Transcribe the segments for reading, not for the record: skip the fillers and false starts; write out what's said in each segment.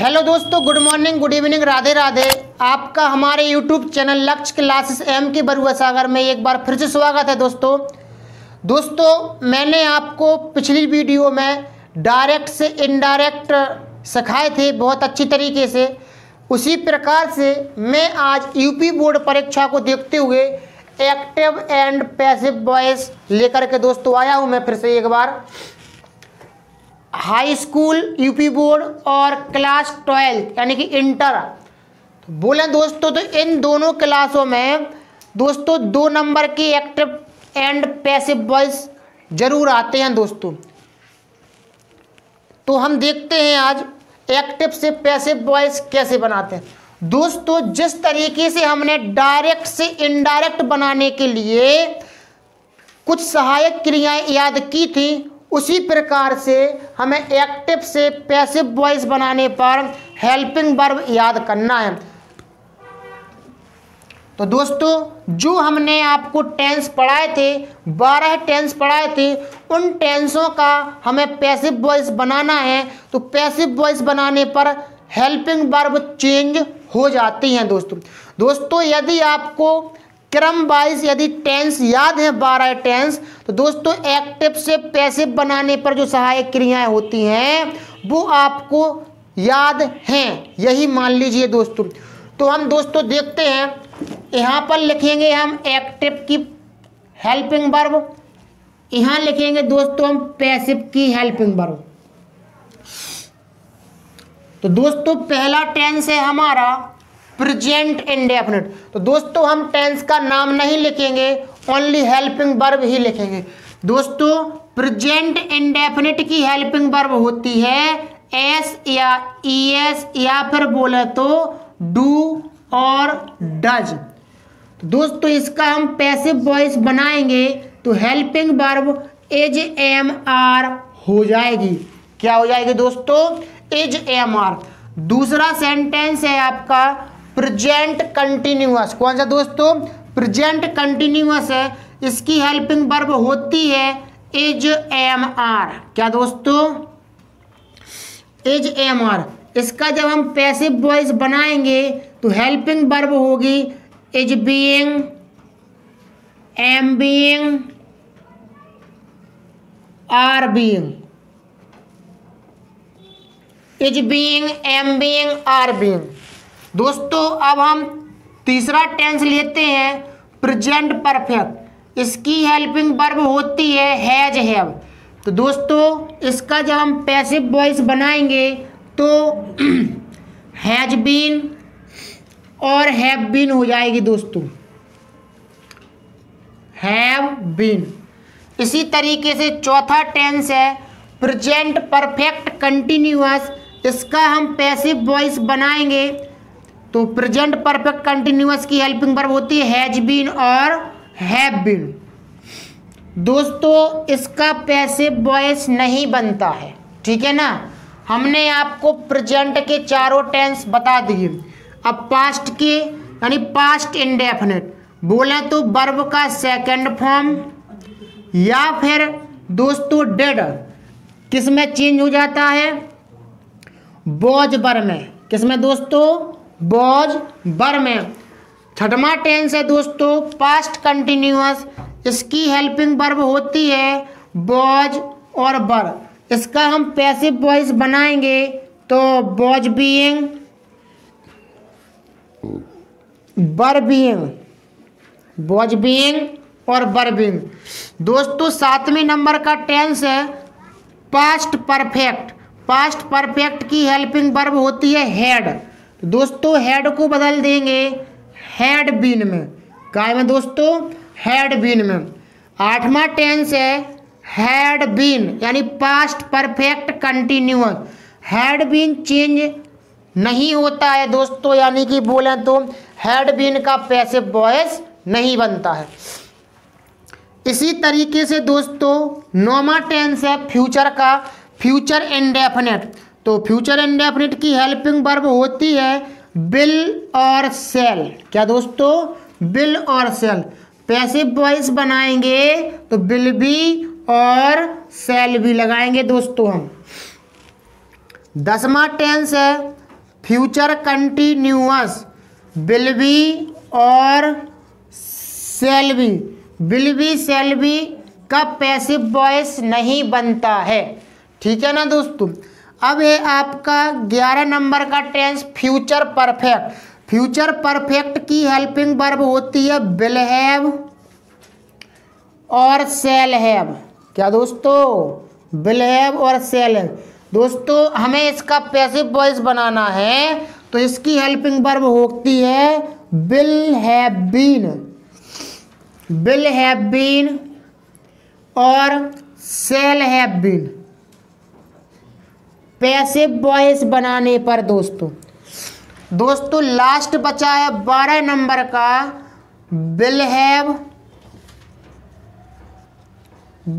Hello दोस्तों, good morning, good evening, Radhe Radhe. आपका हमारे यूट्यूब चैनल लक्ष्य क्लासेस एम के बरुआ सागर में एक बार फिर से स्वागत है। दोस्तों मैंने आपको पिछली वीडियो में डायरेक्ट से इनडायरेक्ट सिखाए थे बहुत अच्छी तरीके से। उसी प्रकार से मैं आज यूपी बोर्ड परीक्षा को देखते हुए एक्टिव एंड पैसिव वॉइस लेकर के दोस्तों आया हूँ मैं फिर से एक बार। हाई स्कूल यूपी बोर्ड और क्लास 12 यानी कि इंटर बोले दोस्तों, तो इन दोनों क्लासों में दोस्तों 2 नंबर की एक्टिव एंड पैसिव वॉइस जरूर आते हैं दोस्तों। तो हम देखते हैं आज एक्टिव से पैसिव वॉइस कैसे बनाते हैं। दोस्तों जिस तरीके से हमने डायरेक्ट से इनडायरेक्ट बनाने के लिए कुछ सहायक क्रियाएं याद की थी, उसी प्रकार से हमें एक्टिव से पैसिव वॉइस बनाने पर हेल्पिंग वर्ब याद करना है। तो दोस्तों जो हमने आपको टेंस पढ़ाए थे, 12 टेंस पढ़ाए थे, उन टेंसों का हमें पैसिव वॉइस बनाना है। तो पैसिव वॉइस बनाने पर हेल्पिंग वर्ब चेंज हो जाती हैं दोस्तों यदि आपको क्रम वाइज यदि टेंस याद है 12 टेंस, तो दोस्तों एक्टिव से पैसिव बनाने पर जो सहायक क्रियाएं होती हैं वो आपको याद हैं, यही मान लीजिए दोस्तों। तो हम दोस्तों देखते हैं, यहाँ पर लिखेंगे हम एक्टिव की हेल्पिंग वर्ब, यहाँ लिखेंगे दोस्तों हम पैसिव की हेल्पिंग वर्ब। तो दोस्तों पहला टेंस है हमारा प्रेजेंट इंडेफिनिट। तो दोस्तों हम टेंस का नाम नहीं लिखेंगे, ओनली हेल्पिंग वर्ब ही लिखेंगे। दोस्तों प्रेजेंट इंडेफिनिट की हेल्पिंग वर्ब होती है एस या ईएस या फिर बोले तो डू और डज। तो दोस्तों इसका हम पैसिव वॉइस बनाएंगे तो helping verb is am are हो जाएगी। क्या हो जाएगी दोस्तों? Is am are. दूसरा सेंटेंस है आपका प्रेजेंट कंटिन्यूअस। कौन सा दोस्तों? प्रेजेंट कंटिन्यूअस है, इसकी हेल्पिंग वर्ब होती है इज एम आर। क्या दोस्तों? Is am are. इसका जब हम पैसिव वॉइस बनाएंगे तो हेल्पिंग वर्ब होगी is being, am being, are being. Is being, am being, are being. दोस्तों अब हम तीसरा टेंस लेते हैं प्रेजेंट परफेक्ट। इसकी हेल्पिंग वर्ब होती है हैज हैव। तो दोस्तों इसका जब हम पैसिव वॉइस बनाएंगे तो हैज बीन और हैव बीन हो जाएगी दोस्तों, हैव बीन। इसी तरीके से चौथा टेंस है प्रेजेंट परफेक्ट कंटिन्यूअस। इसका हम पैसिव वॉइस बनाएंगे तो प्रेजेंट परफेक्ट कंटिन्यूअस की हेल्पिंग वर्ब होती है हैज बीन और हैव बीन। दोस्तों इसका पैसिव वॉइस नहीं बनता है, ठीक है ना। हमने आपको प्रेजेंट के चारों टेंस बता दिए। अब पास्ट के यानी पास्ट इंडेफिनिट बोले तो वर्ब का सेकंड फॉर्म या फिर दोस्तों डेड किस में चेंज हो जाता है? वॉज वर्ब में। किस में दोस्तों? वॉज वर्ब में। छठवां टेंस है दोस्तों पास्ट कंटिन्यूअस। इसकी हेल्पिंग वर्ब होती है वॉज और वर। इसका हम पैसिव वॉइस बनाएंगे तो was being, were being, was being और वर बीइंग। दोस्तों 7वें नंबर का टेंस है पास्ट परफेक्ट। पास्ट परफेक्ट की हेल्पिंग वर्ब होती है हैड। दोस्तों हैड को बदल देंगे हैड बीन में। काय में दोस्तों? हैड बीन में। 8वां टेंस है हैड बीन यानी past perfect continuous. Had been change नहीं होता है दोस्तों, यानी कि बोले तो हैड बीन का पैसिव वॉइस नहीं बनता है। इसी तरीके से दोस्तों 9वां टेंस है फ्यूचर का, फ्यूचर इंडेफिनिट। तो फ्यूचर इंडेफिनिट की हेल्पिंग वर्ब होती है विल और सेल। क्या दोस्तों? विल और सेल। पैसिव वॉइस बनाएंगे तो विल भी और सेल भी लगाएंगे दोस्तों हम। 10वां टेंस है फ्यूचर कंटिन्यूअस विल बी और shall be, will be shall be का पैसिव वॉइस नहीं बनता है। ठीक है ना दोस्तों। अब है आपका 11 नंबर का tense future perfect. Future perfect की हेल्पिंग वर्ब होती है विल हैव और शैल हैव। क्या दोस्तों? विल हैव और शैल हैव। दोस्तों हमें इसका पैसिव वॉइस बनाना है तो इसकी हेल्पिंग वर्ब होती है will have been, will have been और shall have been. Passive voice बनाने पर दोस्तों लास्ट बचा है 12 नंबर का विल हैव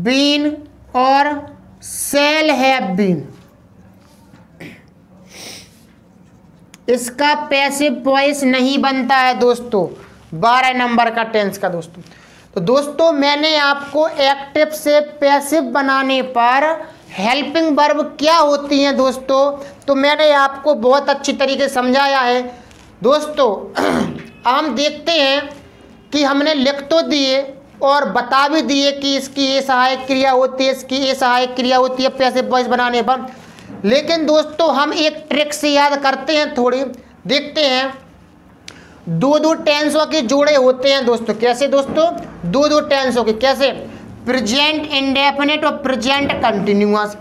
बीन और शैल हैव बीन। इसका पैसिव वॉइस नहीं बनता है दोस्तों 12 नंबर का टेंस का दोस्तों। तो दोस्तों मैंने आपको एक्टिव से पैसिव बनाने पर हेल्पिंग वर्ब क्या होती हैं दोस्तों, तो मैंने आपको बहुत अच्छी तरीके से समझाया है दोस्तों। हम देखते हैं कि हमने लिख तो दिए और बता भी दिए कि इसकी ये सहायक क्रिया होती है, इसकी ये सहायक क्रिया होती है पैसिव वॉइस बनाने पर। लेकिन दोस्तों हम एक ट्रिक से याद करते हैं, थोड़ी देखते हैं। दो टेंसों के जोड़े होते हैं दोस्तों। कैसे दोस्तों? दो टेंसों के, कैसे? प्रेजेंट इंडेफिनिट और प्रेजेंट कंटिन्यूअस,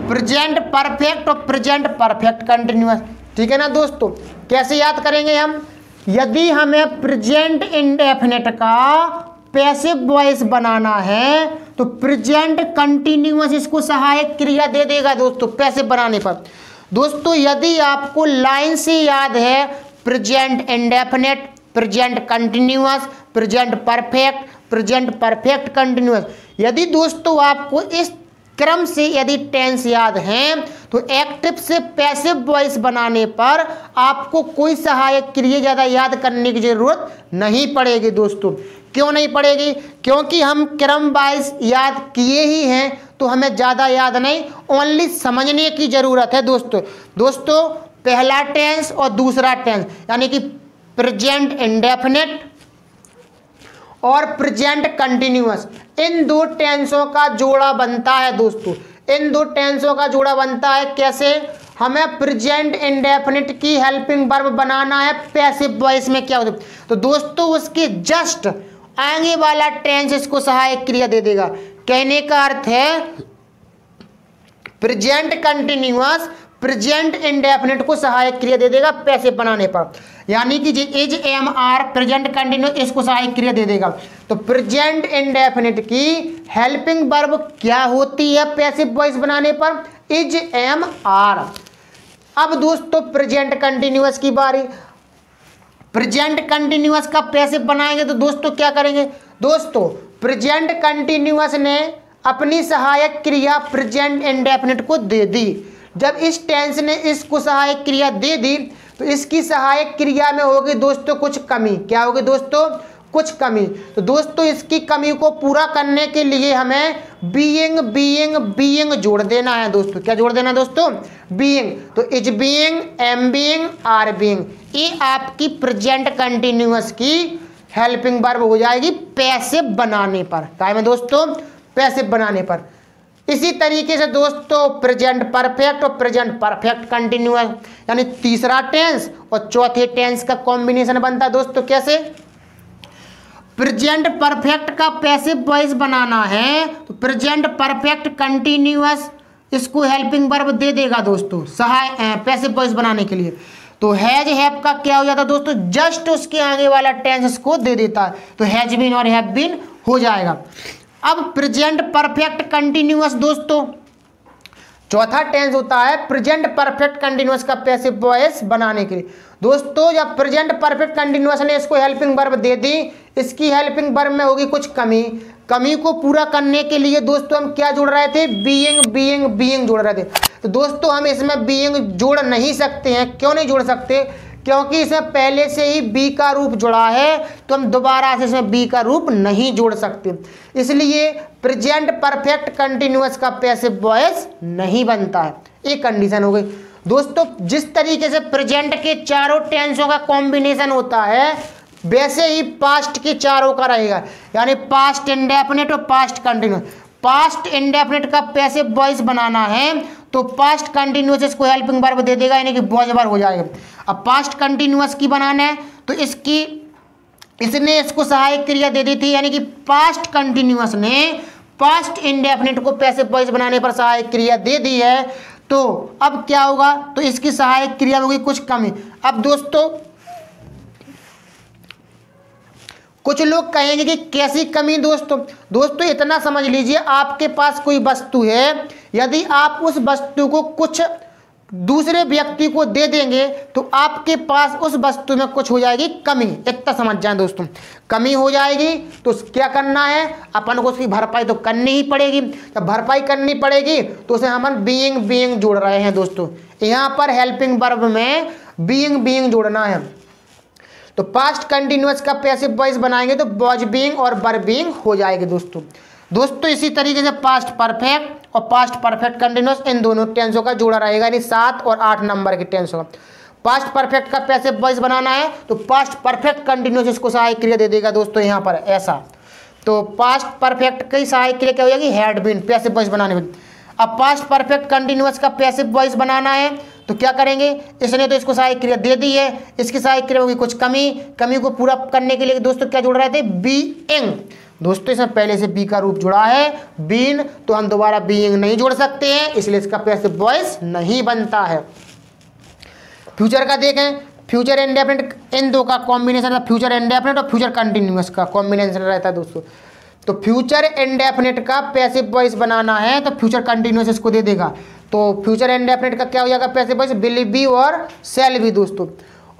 प्रेजेंट परफेक्ट और प्रेजेंट परफेक्ट कंटिन्यूअस। ठीक है ना दोस्तों। कैसे याद करेंगे हम? यदि हमें प्रेजेंट इंडेफिनिट का पैसिव वॉइस बनाना है तो प्रेजेंट कंटिन्यूअस इसको सहायक क्रिया दे देगा दोस्तों पैसिव बनाने पर। दोस्तों यदि आपको लाइन से याद है present indefinite, present continuous, present perfect, present perfect continuous, यदि दोस्तों आपको इस क्रम से यदि टेंस याद हैं तो एक्टिव से पैसिव वॉइस बनाने पर आपको कोई सहायक क्रिया ज़्यादा याद करने की जरूरत नहीं पड़ेगी दोस्तों। क्यों नहीं पड़ेगी? क्योंकि हम क्रम वाइज याद किए ही हैं तो हमें ज़्यादा याद नहीं, ओनली समझने की ज़रूरत है दोस्तों पहला टेंस और दूसरा टेंस यानी कि प्रेजेंट इंडेफिनिट और प्रेजेंट कंटिन्यूअस, इन दो टेंसों का जोड़ा बनता है दोस्तों। इन दो टेंसों का जोड़ा बनता है कैसे? हमें प्रेजेंट इंडेफिनिट की हेल्पिंग वर्ब बनाना है पैसिव वॉइस में। क्या होता है? तो दोस्तों उसके जस्ट आगे वाला टेंस इसको सहायक क्रिया दे देगा। कहने का अर्थ है प्रेजेंट कंटिन्यूअस प्रेजेंट इंडेफिनिट को सहायक क्रिया दे देगा पैसिव बनाने पर, यानी कि is am are present continuous इसको सहायक क्रिया दे देगा। तो प्रेजेंट इंडेफिनिट की हेल्पिंग वर्ब क्या होती है पैसिव वॉइस बनाने पर? Is am are. अब दोस्तों प्रेजेंट कंटिन्यूअस की बारी। प्रेजेंट कंटिन्यूअस का पैसिव बनाएंगे तो दोस्तों क्या करेंगे? दोस्तों प्रेजेंट कंटिन्यूअस ने अपनी सहायक क्रिया प्रेजेंट इंडेफिनिट को दे दी। जब इस टेंस ने इसको सहायक क्रिया दे दी तो इसकी सहायक क्रिया में होगी दोस्तों कुछ कमी। क्या होगी दोस्तों? कुछ कमी। तो दोस्तों इसकी कमी को पूरा करने के लिए हमें बीइंग जोड़ देना है दोस्तों। क्या जोड़ देना दोस्तों? बीइंग। तो is being, am being, are being, ये आपकी प्रेजेंट कंटिन्यूअस की हेल्पिंग वर्ब हो जाएगी पैसिव बनाने पर। क्या में दोस्तों? पैसिव बनाने पर। इसी तरीके से दोस्तों प्रेजेंट परफेक्ट और प्रेजेंट परफेक्ट कंटिन्यूअस यानी तीसरा टेंस और चौथे टेंस का कॉम्बिनेशन बनता है दोस्तों। कैसे? प्रेजेंट परफेक्ट का पैसिव वॉइस बनाना है तो प्रेजेंट परफेक्ट कंटिन्यूअस इसको हेल्पिंग वर्ब दे देगा दोस्तों सहाय पैसिव वॉइस बनाने के लिए। तो हैज हैव का क्या हो जाता है दोस्तों? जस्ट उसके आगे वाला टेंस इसको दे देता है तो हैज बीन और हैव बीन हो जाएगा। अब प्रेजेंट परफेक्ट कंटिन्यूअस दोस्तों चौथा टेंस होता है प्रेजेंट परफेक्ट कंटिन्यूअस का पैसिव वॉइस बनाने के लिए। दोस्तों जब प्रेजेंट परफेक्ट कंटिन्यूअस ने इसको हेल्पिंग वर्ब दे दी, इसकी हेल्पिंग वर्ब में होगी कुछ कमी। कमी को पूरा करने के लिए दोस्तों हम क्या जोड़ रहे थे? बीइंग जोड़ रहे थे। तो दोस्तों हम इसमें बीइंग जोड़ नहीं सकते हैं। क्यों नहीं जोड़ सकते? क्योंकि इसमें पहले से ही बी का रूप जुड़ा है तो हम दोबारा से इसमें बी का रूप नहीं जोड़ सकते। इसलिए प्रेजेंट परफेक्ट कंटिन्यूअस का पैसिव वॉइस नहीं बनता है। एक कंडीशन हो गई। दोस्तों जिस तरीके से प्रेजेंट के चारों टेंसों का कॉम्बिनेशन होता है वैसे ही पास्ट के चारों का रहेगा, यानी पास्ट इंडेफिनिट और पास्ट कंटिन्यूअस। पास्ट इंडेफिनिट का पैसिव वॉइस बनाना है तो पास्ट कंटिन्यूअस इसको हेल्पिंग वर्ब दे देगा, यानी कि वॉइस वर्ब हो जाएगा। अब पास्ट कंटिन्यूअस की बनाना है तो इसने इसको सहायक क्रिया दे दी थी, यानी कि पास्ट कंटिन्यूअस ने पास्ट इंडेफिनिट को पैसिव वॉइस बनाने पर सहायक क्रिया दे दी है। तो अब क्या होगा, तो इसकी सहायक क्रिया में होगी कुछ कमी। अब दोस्तों कुछ लोग कहेंगे कि कैसी कमी। दोस्तों इतना समझ लीजिए, आपके पास कोई वस्तु है, यदि आप उस वस्तु को कुछ दूसरे व्यक्ति को दे देंगे तो आपके पास उस वस्तु में कुछ हो जाएगी कमी। इतना समझ जाएं दोस्तों, कमी हो जाएगी तो क्या करना है, अपन को उसकी भरपाई तो करनी ही पड़ेगी। जब भरपाई करनी पड़ेगी तो उसे हम बीइंग जोड़ रहे हैं दोस्तों, यहाँ पर हेल्पिंग वर्ब में बीइंग जोड़ना है। तो पास्ट कंटिन्यूअस का पैसिव वॉइस बनाएंगे तो वॉज बीइंग और वर बीइंग हो जाएगी दोस्तों इसी तरीके से पास्ट परफेक्ट और पास्ट परफेक्ट कंटिन्यूअस इन दोनों टेंसों का जोड़ा रहेगा, यानी 7 और 8 नंबर के टेंसों का। पास्ट परफेक्ट का पैसिव वॉइस बनाना है तो पास्ट परफेक्ट कंटिन्यूअस इसको सहायक क्रिया दे देगा दोस्तों यहाँ पर ऐसा। तो पास्ट परफेक्ट की सहायक क्रिया क्या हो जाएगी, हैड बीन, पैसिव वॉइस बनाने में। अब पास्ट परफेक्ट कंटिन्यूअस का पैसिव वॉइस बनाना है तो क्या करेंगे, इसने तो इसको सहायक क्रिया दे दी है, इसकी सहायक क्रिया होगी कुछ कमी को पूरा करने के लिए दोस्तों क्या जोड़ रहे थे, बीइंग। दोस्तों इसमें पहले से बी का रूप जुड़ा है बीन, तो हम दोबारा बीइंग नहीं जोड़ सकते हैं, इसलिए इसका पैसिव वॉइस नहीं बनता है। फ्यूचर का देखें, फ्यूचर इंडेफिनिट इन दो का कॉम्बिनेशन, फ्यूचर इंडेफिनिट और फ्यूचर कंटिन्यूअस का कॉम्बिनेशन रहता है दोस्तों। तो फ्यूचर इंडेफिनिट का पैसिव वॉइस बनाना है तो फ्यूचर कंटिन्यूअस इसको दे देगा। तो फ्यूचर इंडेफिनिट का क्या हो जाएगा पैसिव वॉइस, विल बी और शैल बी दोस्तों।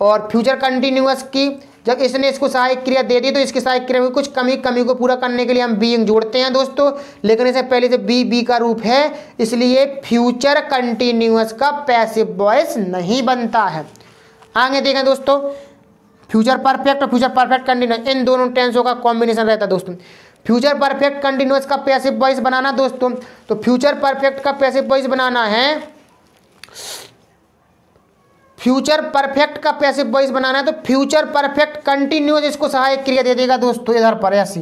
और फ्यूचर कंटिन्यूअस की जब इसने इसको सहायक क्रिया दे दी तो इसकी सहायक क्रिया में कुछ कमी को पूरा करने के लिए हम बीइंग जोड़ते हैं दोस्तों, लेकिन इसे पहले से बी का रूप है, इसलिए फ्यूचर कंटिन्यूअस का पैसिव वॉइस नहीं बनता है। आगे देखें दोस्तों, फ्यूचर परफेक्ट और फ्यूचर परफेक्ट कंटिन्यूअस इन दोनों टेंसों का कॉम्बिनेशन रहता है दोस्तों। फ्यूचर परफेक्ट कंटिन्यूअस का पैसिव वॉइस बनाना दोस्तों, तो फ्यूचर परफेक्ट का पैसिव वॉइस बनाना है, फ्यूचर परफेक्ट का पैसिव वॉइस बनाना है तो फ्यूचर परफेक्ट कंटिन्यूअस इसको सहायक क्रिया दे देगा दोस्तों इधर पर ऐसी।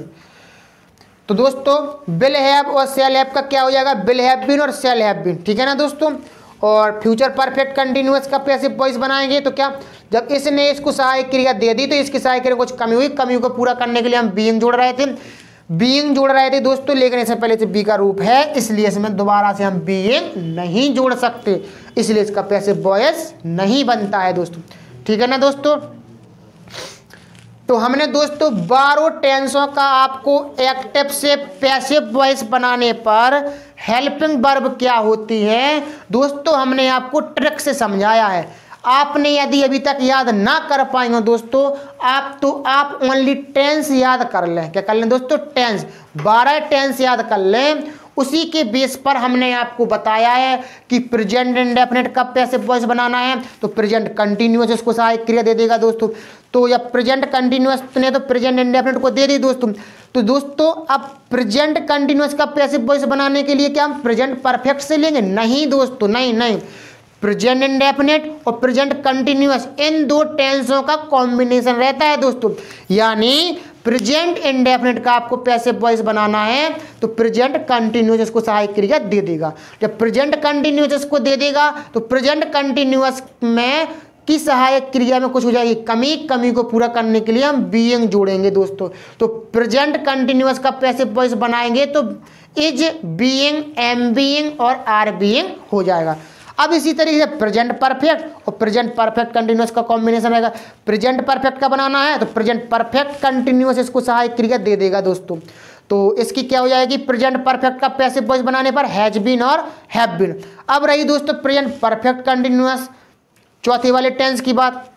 तो दोस्तों विल हैव और शैल हैव का क्या हो जाएगा, विल हैव बीन और शैल हैव बीन, ठीक है ना दोस्तों। और फ्यूचर परफेक्ट कंटिन्यूअस का पैसिव वॉइस बनाएंगे तो क्या, जब इसने इसको सहायक क्रिया दे दी तो इसकी सहायक क्रिया कुछ कमी हुई, कमी को पूरा करने के लिए हम बीइंग जोड़ रहे थे दोस्तों, लेकिन इससे पहले से बी का रूप है, इसलिए इसमें दोबारा से हम बीइंग नहीं जोड़ सकते, इसलिए इसका पैसिव वॉइस नहीं बनता है दोस्तों, ठीक है ना दोस्तों। तो हमने दोस्तों 12 टेंसों का आपको एक्टिव से पैसिव वॉइस बनाने पर हेल्पिंग वर्ब क्या होती है दोस्तों हमने आपको ट्रिक से समझाया है। आपने यदि अभी तक याद ना कर पाए हो दोस्तों आप ओनली टेंस याद कर लें। क्या कर लें दोस्तों, टेंस, 12 टेंस याद कर लें। उसी के बेस पर हमने आपको बताया है कि प्रेजेंट इंडेफिनिट का पैसिव वॉइस बनाना है तो प्रेजेंट कंटिन्यूअस इसको सहायक क्रिया दे देगा दोस्तों। तो जब प्रेजेंट कंटिन्यूअस ने तो प्रेजेंट इंडेफिनिट को दे दी दोस्तों, तो दोस्तों अब प्रेजेंट कंटिन्यूअस का पैसिव वॉइस बनाने के लिए क्या हम प्रेजेंट परफेक्ट से लेंगे, नहीं दोस्तों, नहीं। प्रेजेंट इंडेफिनिट और प्रेजेंट कंटिन्यूअस इन दो टेंसों का कॉम्बिनेशन रहता है दोस्तों, यानी प्रेजेंट इंडेफिनिट का आपको पैसिव वॉइस बनाना है तो प्रेजेंट कंटिन्यूअस इसको सहायक क्रिया दे देगा। जब प्रेजेंट कंटिन्यूअस इसको दे देगा तो प्रेजेंट कंटिन्यूअस में की सहायक क्रिया में कुछ हो जाएगी कमी को पूरा करने के लिए हम बीइंग जोड़ेंगे दोस्तों। तो प्रेजेंट कंटिन्यूअस का पैसिव वॉइस बनाएंगे तो इज बीइंग, एम बीइंग और आर बीइंग हो जाएगा। अब इसी तरीके से प्रेजेंट परफेक्ट और प्रेजेंट परफेक्ट कंटिन्यूअस का कॉम्बिनेशन रहेगा। प्रेजेंट परफेक्ट का बनाना है तो प्रेजेंट परफेक्ट कंटिन्यूअस इसको सहायक क्रिया दे देगा दोस्तों। तो इसकी क्या हो जाएगी, प्रेजेंट परफेक्ट का पैसिव वॉइस बनाने पर हैज बीन और हैव बीन। अब रही दोस्तों प्रेजेंट परफेक्ट कंटिन्यूअस चौथे वाले टेंस की बात।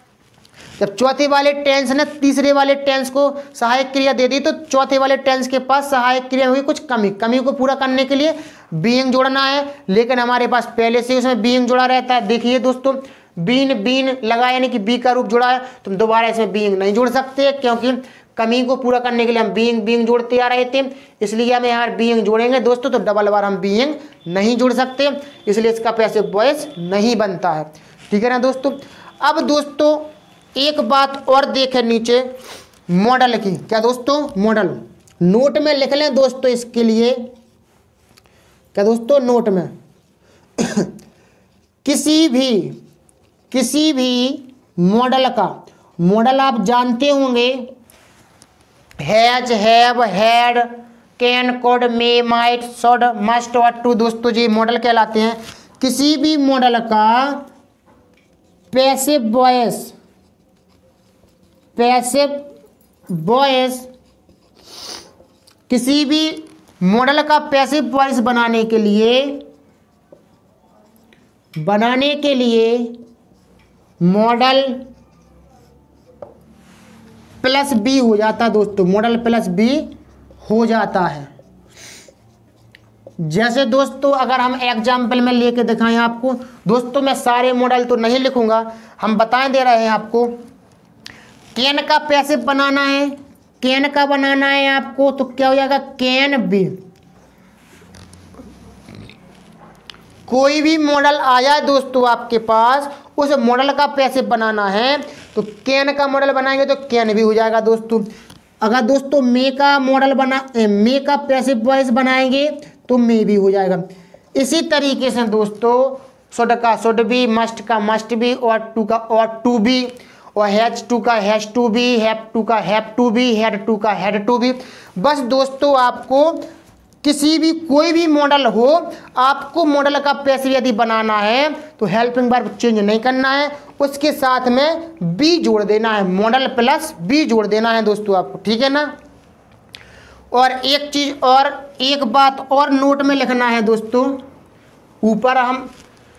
जब चौथे वाले टेंस ने तीसरे वाले टेंस को सहायक क्रिया दे दी तो चौथे वाले टेंस के पास सहायक क्रिया होगी कुछ कमी को पूरा करने के लिए बीइंग जोड़ना है, लेकिन हमारे पास पहले से उसमें बीइंग जुड़ा रहता है। देखिए दोस्तों बीन लगा यानी कि बी का रूप जुड़ा है, तो दोबारा इसमें बीइंग नहीं जोड़ सकते क्योंकि कमी को पूरा करने के लिए हम बीइंग जोड़ते आ रहे थे, इसलिए हम यहाँ बीइंग जोड़ेंगे दोस्तों तो डबल बार हम बीइंग नहीं जुड़ सकते, इसलिए इसका पैसिव वॉइस नहीं बनता है। ठीक है ना दोस्तों। अब दोस्तों एक बात और देखें नीचे मॉडल की। क्या दोस्तों? मॉडल नोट में लिख लें दोस्तों इसके लिए। क्या दोस्तों? नोट में किसी भी मॉडल का, मॉडल आप जानते होंगे, has, have, had, can, could, may, might, should, must, ought to, दोस्तों जी मॉडल कहलाते हैं। किसी भी मॉडल का पैसिव वॉइस किसी भी मॉडल का पैसिव वॉइस बनाने के लिए मॉडल प्लस बी हो जाता है दोस्तों, मॉडल प्लस बी हो जाता है। जैसे दोस्तों अगर हम एग्जाम्पल में लेके दिखाएं आपको, दोस्तों मैं सारे मॉडल तो नहीं लिखूंगा, हम बता दे रहे हैं आपको। कैन का पैसिव बनाना है, कैन का बनाना है आपको, तो क्या हो जाएगा? Can be. कोई भी मॉडल आया दोस्तों आपके पास, उस मॉडल का पैसिव बनाना है तो कैन का मॉडल बनाएंगे तो कैन भी हो जाएगा दोस्तों। अगर दोस्तों मे का पैसिव वॉइस बनाएंगे तो मे भी हो जाएगा। इसी तरीके से दोस्तों शुड का शुड भी, मस्ट का मस्ट भी, ऑट टू का ऑट टू भी, और हैज टू का हैज टू भी, हैव टू का हैव टू भी, हैड टू का हैड टू भी। बस दोस्तों आपको किसी भी कोई भी मॉडल हो, आपको मॉडल का पैसिव यदि बनाना है तो हेल्पिंग वर्ब चेंज नहीं करना है, उसके साथ में बी जोड़ देना है, मॉडल प्लस बी जोड़ देना है दोस्तों आपको। ठीक है ना। और एक चीज और, एक बात और नोट में लिखना है दोस्तों, ऊपर हम,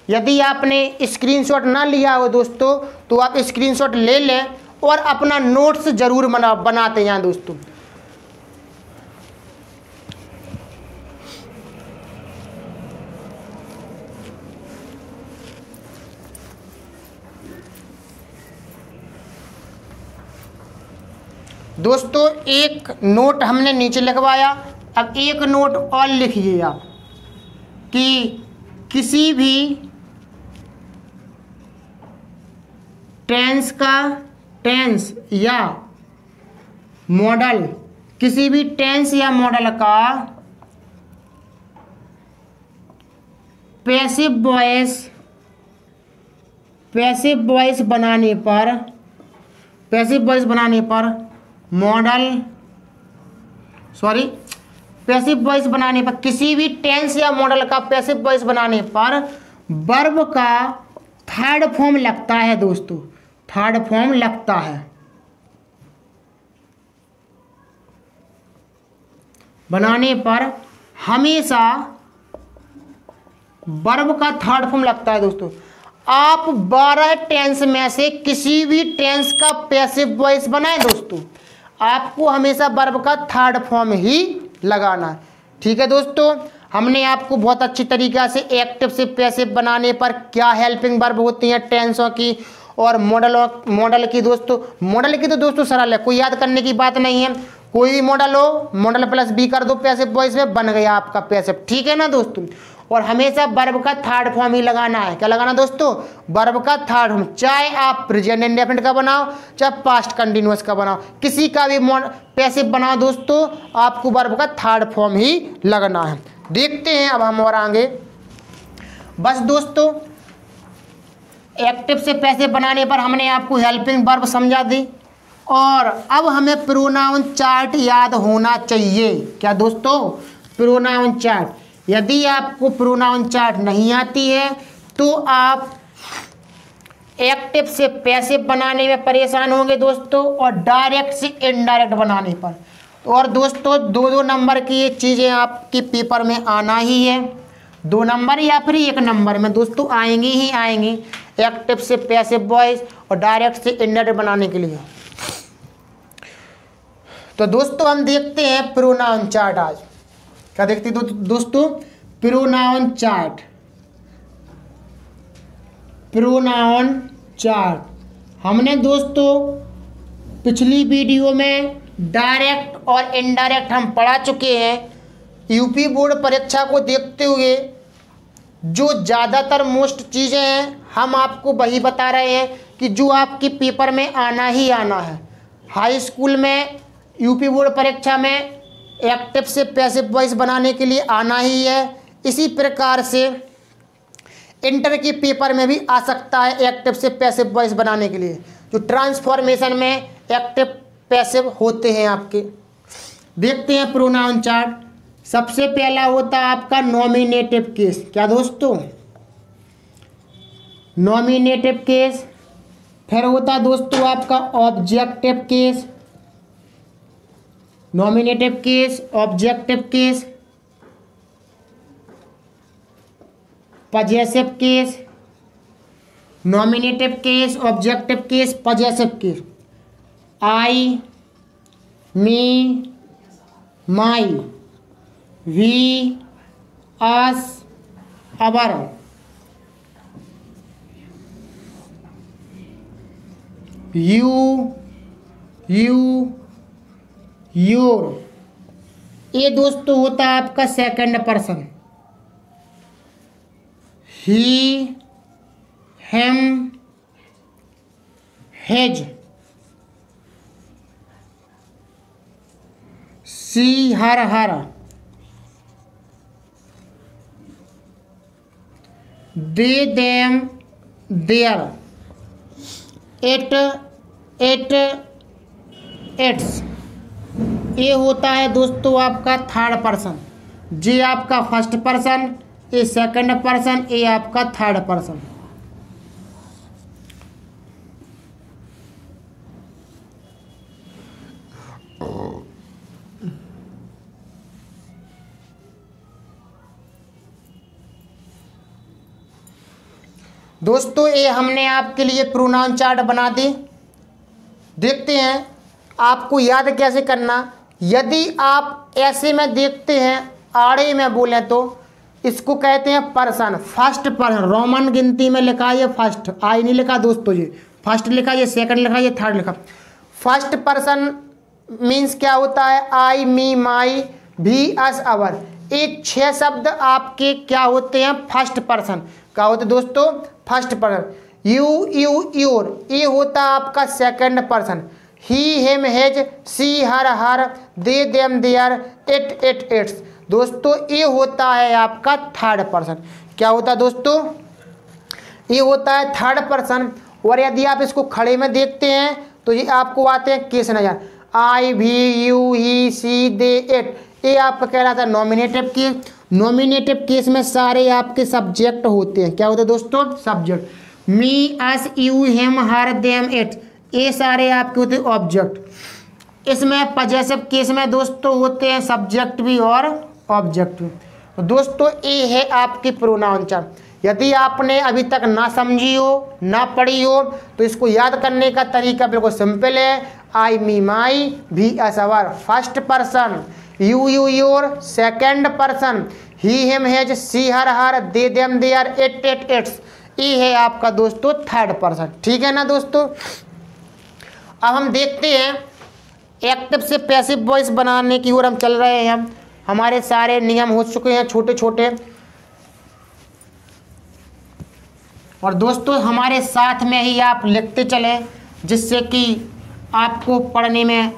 यदि आपने स्क्रीनशॉट ना लिया हो दोस्तों तो आप स्क्रीनशॉट ले लें और अपना नोट्स जरूर बनाते हैं दोस्तों। दोस्तों एक नोट हमने नीचे लिखवाया, अब एक नोट और लिखिए आप कि किसी भी टेंस या मॉडल, किसी भी टेंस या मॉडल का पैसिव वॉइस बनाने पर किसी भी टेंस या मॉडल का पैसिव वॉइस बनाने पर वर्ब का थर्ड फॉर्म लगता है दोस्तों, थर्ड फॉर्म लगता है। बनाने पर हमेशा वर्ब का थर्ड फॉर्म लगता है दोस्तों। आप 12 टेंस में से किसी भी टेंस का पैसिव वॉइस बनाएं दोस्तों, आपको हमेशा वर्ब का थर्ड फॉर्म ही लगाना है। ठीक है दोस्तों। हमने आपको बहुत अच्छी तरीक़ा से एक्टिव से पैसिव बनाने पर क्या हेल्पिंग वर्ब होती हैं टेंसों की और मॉडल की दोस्तों, मॉडल की तो दोस्तों सरल है, कोई याद करने की बात नहीं है। कोई भी मॉडल हो, मॉडल प्लस बी कर दो पैसिव वॉइस में, बन गया आपका पैसिव। ठीक है ना दोस्तों। और हमेशा वर्ब का थर्ड फॉर्म ही लगाना है। क्या लगाना दोस्तों? वर्ब का थर्ड फॉर्म, चाहे आप प्रेजेंट इंडेफिनिट का बनाओ चाहे पास्ट कंटिन्यूअस का बनाओ, किसी का भी पैसिव बनाओ दोस्तों, आपको वर्ब का थर्ड फॉर्म ही लगना है। देखते हैं अब हम और आगे। बस दोस्तों एक्टिव से पैसिव बनाने पर हमने आपको हेल्पिंग वर्ब समझा दी, और अब हमें प्रोनाउन चार्ट याद होना चाहिए। क्या दोस्तों? Pronoun chart. यदि आपको प्रोनाउन चार्ट नहीं आती है तो आप एक्टिव से पैसिव बनाने में परेशान होंगे दोस्तों, और डायरेक्ट से इनडायरेक्ट बनाने पर। और दोस्तों 2-2 नंबर की ये चीज़ें आपके पेपर में आना ही है, 2 नंबर या फिर 1 नंबर में दोस्तों आएंगी ही आएंगी, एक्टिव से पैसिव वॉइस और डायरेक्ट से इनडायरेक्ट बनाने के लिए। तो दोस्तों हम देखते हैं प्रोनाउन चार्ट। आज क्या देखते हैं दोस्तों? Pronoun chart. प्रोनाउन चार्ट हमने दोस्तों पिछली वीडियो में डायरेक्ट और इनडायरेक्ट हम पढ़ा चुके हैं। यूपी बोर्ड परीक्षा को देखते हुए जो ज़्यादातर मोस्ट चीज़ें हैं हम आपको वही बता रहे हैं कि जो आपके पेपर में आना ही आना है। हाई स्कूल में, यूपी बोर्ड परीक्षा में एक्टिव से पैसिव वॉइस बनाने के लिए आना ही है। इसी प्रकार से इंटर के पेपर में भी आ सकता है एक्टिव से पैसिव वॉइस बनाने के लिए, जो ट्रांसफॉर्मेशन में एक्टिव पैसिव होते हैं आपके। देखते हैं प्रोनाउन चार्ट। सबसे पहला होता है आपका नॉमिनेटिव केस। क्या दोस्तों? Nominative case. फिर होता है दोस्तों आपका objective case, nominative case, objective case, possessive case, nominative case, objective case, possessive case. I, me, my, we, us, our. You, your. ये दोस्तों होता है आपका second person. He, him, his, she, her, they, them, their, it, its. ये होता है दोस्तों आपका थर्ड पर्सन। जे आपका फर्स्ट पर्सन, ये सेकंड पर्सन, ये आपका थर्ड पर्सन। दोस्तों ये हमने आपके लिए प्रोनाउन चार्ट बना दी। देखते हैं आपको याद कैसे करना। यदि आप ऐसे में देखते हैं, आड़े में बोले तो इसको कहते हैं पर्सन, फर्स्ट पर्सन। रोमन गिनती में लिखा है फर्स्ट, आई नहीं लिखा दोस्तों, ये फर्स्ट लिखा, ये सेकंड लिखा, ये थर्ड लिखा। फर्स्ट पर्सन मीन्स क्या होता है? आई, मी, माई, भी, अस, अवर। ये 6 शब्द आपके क्या होते हैं? First person. क्या होते दोस्तों? First person. यू, योर, ये होता है आपका second person. He, him, his, she, her, they, them, their, it, its. दोस्तों ये होता है आपका थर्ड पर्सन। क्या होता है दोस्तों? ये होता है थर्ड पर्सन। और यदि आप इसको खड़े में देखते हैं तो ये आपको आते हैं केस नजर। आई, भी, you, he, C, they, it. ये आपका कहलाता है नॉमिनेटिव केस। नॉमिनेटिव केस में सारे आपके सब्जेक्ट होते हैं। क्या होते हैं दोस्तों? Subject. Me, us, you, him, her, them, it, ये सारे आपके होते हैं ऑब्जेक्ट। इसमें पजेसिव केस में दोस्तों होते हैं सब्जेक्ट भी और ऑब्जेक्ट भी। तो दोस्तों ये है आपकी प्रोनाउन चार्ट। यदि आपने अभी तक ना समझी हो, ना पढ़ी हो, तो इसको याद करने का तरीका बिल्कुल सिंपल है। आई, me, my, we, us, our, first person. You, your, second person. He, him, his, she, her, they, them, their, it, its. ये है आपका दोस्तों थर्ड पर्सन। ठीक है ना दोस्तों? अब हम देखते हैं एक्टिव से पैसिव वॉइस बनाने की ओर हम चल रहे हैं। हमारे सारे नियम हो चुके हैं छोटे छोटे। और दोस्तों हमारे साथ में ही आप लिखते चले, जिससे कि आपको पढ़ने में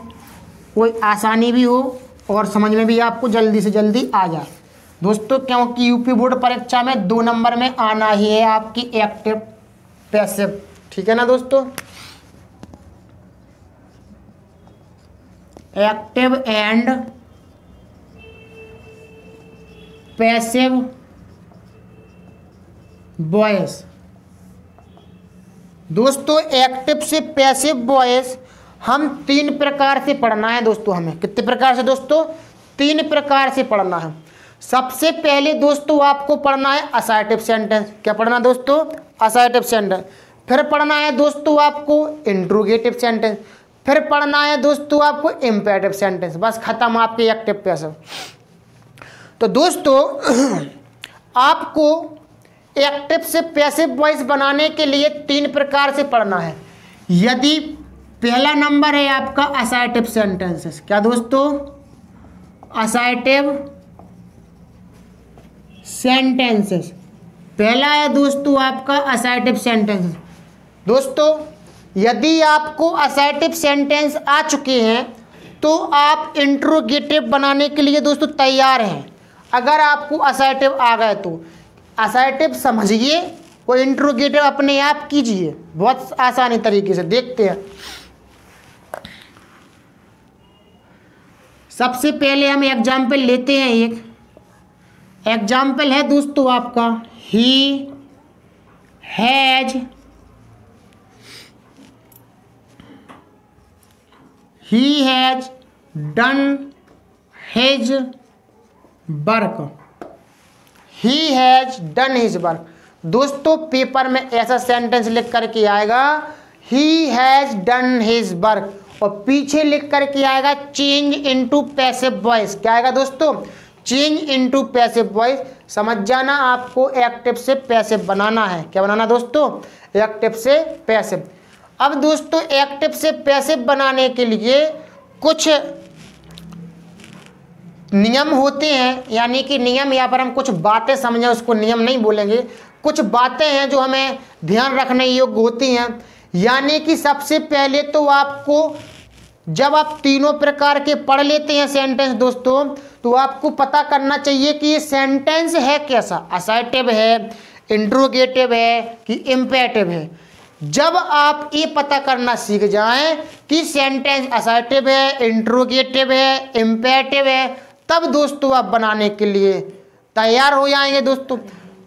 कोई आसानी भी हो और समझ में भी आपको जल्दी से जल्दी आ जाए दोस्तों। क्योंकि यूपी बोर्ड परीक्षा में 2 नंबर में आना ही है आपकी एक्टिव पैसिव। ठीक है ना दोस्तों? Active and passive voice. दोस्तों एक्टिव से पैसिव वॉइस हम 3 प्रकार से पढ़ना है दोस्तों। हमें कितने प्रकार से दोस्तों? 3 प्रकार से पढ़ना है। सबसे पहले दोस्तों आपको पढ़ना है असर्टिव सेंटेंस। क्या पढ़ना दोस्तों? Assertive sentence. फिर पढ़ना है दोस्तों आपको इंट्रोगेटिव सेंटेंस। फिर पढ़ना है दोस्तों आपको इम्पेरेटिव सेंटेंस। बस खत्म आपके एक्टिव पैसिव। तो दोस्तों आपको एक्टिव से पैसिव वॉइस बनाने के लिए 3 प्रकार से पढ़ना है। यदि पहला नंबर है आपका असर्टिव सेंटेंसेस। क्या दोस्तों? Assertive sentences. पहला है दोस्तों आपका असर्टिव सेंटेंस। दोस्तों यदि आपको असर्टिव सेंटेंस आ चुके हैं तो आप इंट्रोगेटिव बनाने के लिए दोस्तों तैयार हैं। अगर आपको असर्टिव आ गए तो असर्टिव समझिए और इंट्रोगेटिव अपने आप कीजिए, बहुत आसानी तरीके से। देखते हैं, सबसे पहले हम एग्जाम्पल लेते हैं। एक एग्जाम्पल है दोस्तों आपका he has done his work. He has done his work. दोस्तों पेपर में ऐसा सेंटेंस लिख करके आएगा he has done his work, और पीछे लिख करके आएगा चेंज इनटू पैसिव वॉइस। क्या आएगा दोस्तों? Change into passive voice. समझ जाना, आपको एक्टिव से पैसिव बनाना है। क्या बनाना दोस्तों? एक्टिव से पैसिव। अब दोस्तों एक्टिव से पैसिव बनाने के लिए कुछ नियम होते हैं, यानी कि नियम, यहाँ पर हम कुछ बातें समझें, उसको नियम नहीं बोलेंगे। कुछ बातें हैं जो हमें ध्यान रखने योग्य होती हैं। यानी कि सबसे पहले तो आपको, जब आप तीनों प्रकार के पढ़ लेते हैं सेंटेंस दोस्तों, तो आपको पता करना चाहिए कि ये सेंटेंस है कैसा, असर्टिव है, इंट्रोगेटिव है कि इम्पेरेटिव है। जब आप ये पता करना सीख जाएं कि सेंटेंस असर्टिव है, इंट्रोगेटिव है, इम्पेरेटिव है, तब दोस्तों आप बनाने के लिए तैयार हो जाएंगे दोस्तों।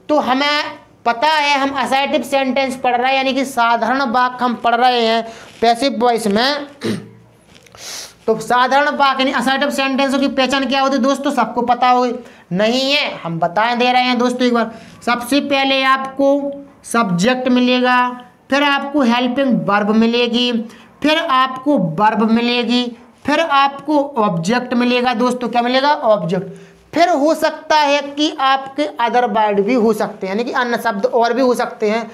तो हमें पता है हम असर्टिव सेंटेंस पढ़ रहे हैं, यानी कि साधारण वाक्य हम पढ़ रहे हैं पैसिव वॉइस में। तो साधारण वाक्य यानी असर्टिव सेंटेंसों की पहचान क्या होती है दोस्तों? सबको पता हो नहीं है, हम बता दे रहे हैं दोस्तों एक बार। सबसे पहले आपको सब्जेक्ट मिलेगा, फिर आपको हेल्पिंग वर्ब मिलेगी, फिर आपको वर्ब मिलेगी, फिर आपको ऑब्जेक्ट मिलेगा दोस्तों। क्या मिलेगा? ऑब्जेक्ट। फिर हो सकता है कि आपके अदर वर्ड भी हो सकते हैं, यानी कि अन्य शब्द और भी हो सकते हैं,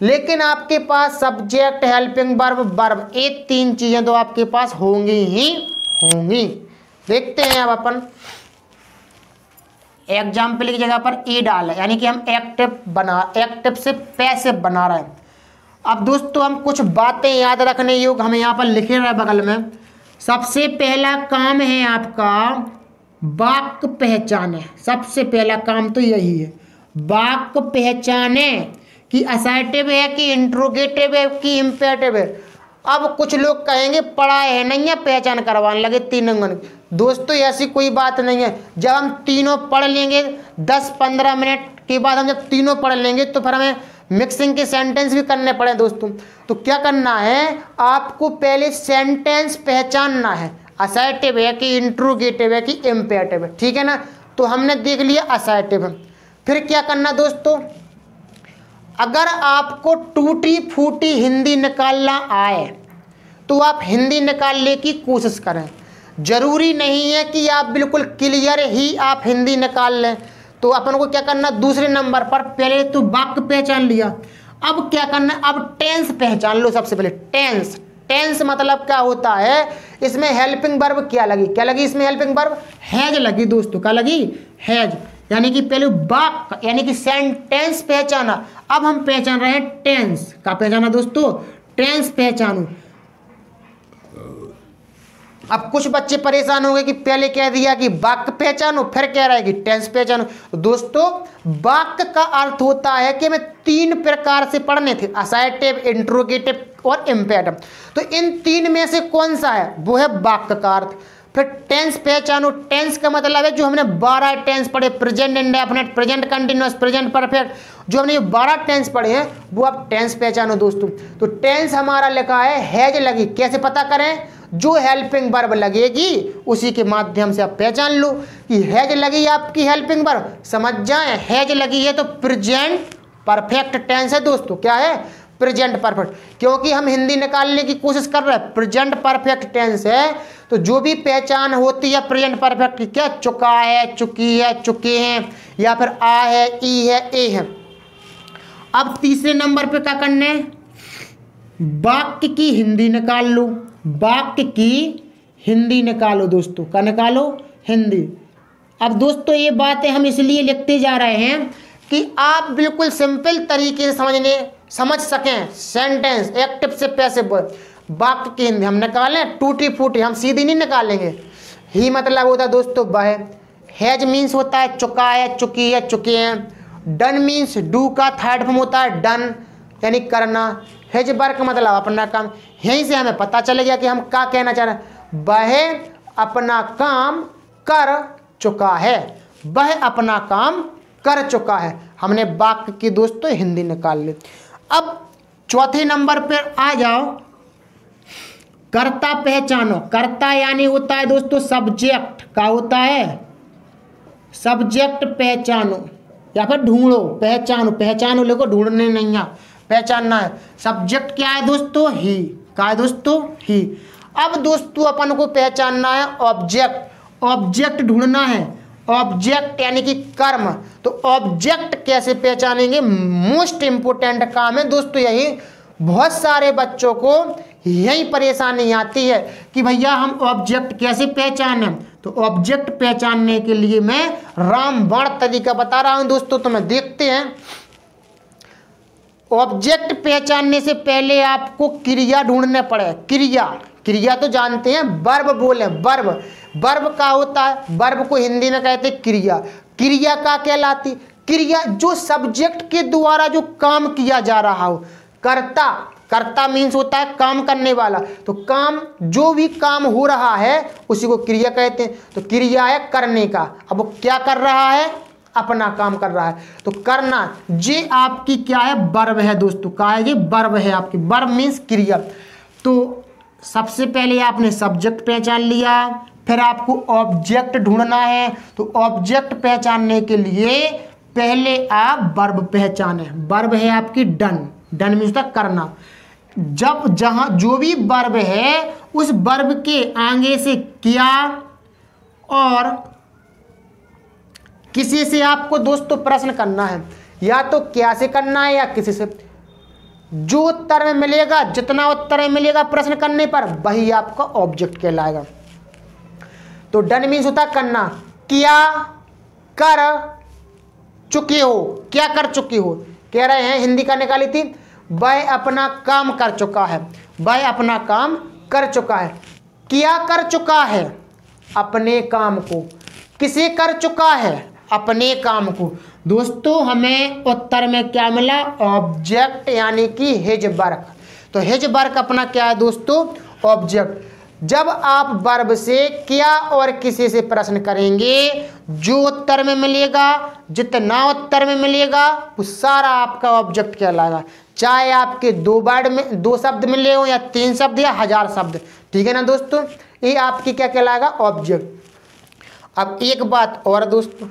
लेकिन आपके पास सब्जेक्ट, हेल्पिंग वर्ब, वर्ब, ये तीन चीजें तो आपके पास होंगी ही होंगी। देखते हैं अब अपन एग्जाम्पल की जगह पर ए डाल है, यानी कि हम एक्टिव से पैसिव बना रहे हैं। अब दोस्तों हम कुछ बातें याद रखने योग्य हमें यहाँ पर लिखे रहे बगल में। सबसे पहला काम है आपका वाक्य पहचाने। सबसे पहला काम तो यही है, वाक्य पहचाने कि असर्टिव है कि इंट्रोगेटिव है कि इम्पेरेटिव है। अब कुछ लोग कहेंगे पढ़ा है नहीं है, पहचान करवाने लगे तीनों की। दोस्तों ऐसी कोई बात नहीं है। जब हम तीनों पढ़ लेंगे 10-15 मिनट के बाद, हम जब तीनों पढ़ लेंगे तो फिर हमें मिक्सिंग के सेंटेंस भी करने पड़े दोस्तों। तो क्या करना है, आपको पहले सेंटेंस पहचानना है, असर्टिव है कि इंट्रोगेटिव है कि इम्पेरेटिव है। ठीक है ना? तो हमने देख लिया असर्टिव है। फिर क्या करना दोस्तों, अगर आपको टूटी फूटी हिंदी निकालना आए तो आप हिंदी निकालने की कोशिश करें। जरूरी नहीं है कि आप बिल्कुल क्लियर ही आप हिंदी निकाल लें। तो अपन को क्या करना, दूसरे नंबर पर पहले तो वाक्य पहचान लिया, अब क्या करना, अब टेंस पहचान लो। सबसे पहले टेंस मतलब क्या होता है, इसमें हेल्पिंग वर्ब क्या लगी इसमें हेल्पिंग वर्ब हैज लगी दोस्तों। क्या लगी? हैज। यानी कि पहले वाक्य यानी कि सेंटेंस पहचाना। अब हम पहचान रहे हैं टेंस। का पहचाना दोस्तों? टेंस पहचानो। अब कुछ बच्चे परेशान हो गए कि पहले कह दिया कि वाक्य पहचानो, फिर कह रहा है कि टेंस पहचानो। दोस्तों वाक्य का अर्थ होता है कि हमें 3 प्रकार से पढ़ने थे, असर्टिव, इंट्रोगेटिव और इम्पेरेटिव। तो इन 3 में से कौन सा है, वो है वाक्य का अर्थ। फिर टेंस पहचानो। टेंस का मतलब है जो हमने 12 टेंस पढ़े, present indefinite, present continuous, present perfect, जो हमने 12 टेंस पढ़े हैं वो आप टेंस पहचानो दोस्तों। तो टेंस हमारा लिखा है हैज लगी। कैसे पता करें? जो हेल्पिंग वर्ब लगेगी उसी के माध्यम से आप पहचान लो कि हैज लगी आपकी हेल्पिंग वर्ब। समझ जाए, हैज लगी है तो प्रेजेंट परफेक्ट टेंस है दोस्तों। क्या है? Present perfect. क्योंकि हम हिंदी निकालने की कोशिश कर रहे हैं, प्रेजेंट परफेक्ट टेंस है, तो जो भी पहचान होती है प्रेजेंट परफेक्ट की, क्या चुका है, चुकी है, चुके हैं, या फिर आ है, ई है, ए है। अब तीसरे नंबर पे क्या करने, वाक्य की हिंदी निकाल लो। वाक्य की हिंदी निकालो दोस्तों। क्या निकालो? हिंदी। अब दोस्तों ये बातें हम इसलिए लिखते जा रहे हैं कि आप बिल्कुल सिंपल तरीके से समझ सकें सेंटेंस एक्टिव से पैसिव वाक्य की हिंदी हम निकालें टूटी फूटी, हम सीधी नहीं निकालेंगे। ही मतलब होता है दोस्तों वह, हैज मीन्स होता है चुका है, चुकी है, चुके हैं। डन मीन्स डू का थर्ड फॉर्म होता है डन यानी करना। हैज वर्क मतलब अपना काम। यहीं से हमें पता चल गया कि हम क्या कहना चाह रहे हैं, वह अपना काम कर चुका है, वह अपना काम कर चुका है। हमने वाक्य की दोस्तों हिंदी निकाल ली। अब चौथे नंबर पर आ जाओ, कर्ता पहचानो। कर्ता यानी होता है दोस्तों सब्जेक्ट का होता है, सब्जेक्ट पहचानो या फिर ढूंढो, पहचानो, पहचानो लिखो, ढूंढने नहीं है, पहचानना है। सब्जेक्ट क्या है दोस्तों, ही क्या है दोस्तों, ही। अब दोस्तों अपन को पहचानना है ऑब्जेक्ट, ऑब्जेक्ट ढूंढना है, ऑब्जेक्ट यानी कि कर्म। तो ऑब्जेक्ट कैसे पहचानेंगे, मोस्ट इंपोर्टेंट काम है दोस्तों यही। बहुत सारे बच्चों को यही परेशानी आती है कि भैया हम ऑब्जेक्ट कैसे पहचाने। तो ऑब्जेक्ट पहचानने के लिए मैं रामबाण तरीका बता रहा हूं दोस्तों, तो मैं देखते हैं। ऑब्जेक्ट पहचानने से पहले आपको क्रिया ढूंढने पड़े। क्रिया, क्रिया तो जानते हैं, वर्ब बोले, वर्ब, वर्ब का होता है, वर्ब को हिंदी में कहते हैं क्रिया। क्रिया का कहलाती, क्रिया जो सब्जेक्ट के द्वारा जो काम किया जा रहा हो। कर्ता, कर्ता मीन्स होता है काम करने वाला। तो काम, जो भी काम हो रहा है उसी को क्रिया कहते हैं। तो क्रिया है करने का। अब वो क्या कर रहा है, अपना काम कर रहा है। तो करना, ये आपकी क्या है, वर्ब है दोस्तों। क्या है ये, वर्ब है आपकी, वर्ब मीन्स क्रिया। तो सबसे पहले आपने सब्जेक्ट पहचान लिया, फिर आपको ऑब्जेक्ट ढूंढना है। तो ऑब्जेक्ट पहचानने के लिए पहले आप वर्ब पहचाने। वर्ब है आपकी डन, डन मीन्स होता करना। जब जहां जो भी वर्ब है उस वर्ब के आगे से क्या और किसी से आपको दोस्तों प्रश्न करना है, या तो क्या से करना है या किसी से। जो उत्तर में मिलेगा, जितना उत्तर में मिलेगा प्रश्न करने पर, वही आपका ऑब्जेक्ट कहलाएगा। तो डन मीन्स होता करना, क्या कर चुके हो, क्या कर चुके हो। कह रहे हैं हिंदी का निकाली थी, वह अपना काम कर चुका है, वह अपना काम कर चुका है। क्या कर चुका है, अपने काम को। किसे कर चुका है, अपने काम को। दोस्तों हमें उत्तर में क्या मिला, ऑब्जेक्ट यानी कि हिज वर्क। तो हिज वर्क अपना क्या है दोस्तों, ऑब्जेक्ट। जब आप वर्ब से क्या और किसी से प्रश्न करेंगे, जो उत्तर में मिलेगा, जितना उत्तर में मिलेगा, वो सारा आपका ऑब्जेक्ट कहलाएगा। चाहे आपके दो वर्ड में, दो शब्द मिले हो, या 3 शब्द या 1000 शब्द, ठीक है ना दोस्तों, ये आपकी क्या कहलाएगा, ऑब्जेक्ट। अब एक बात और दोस्तों,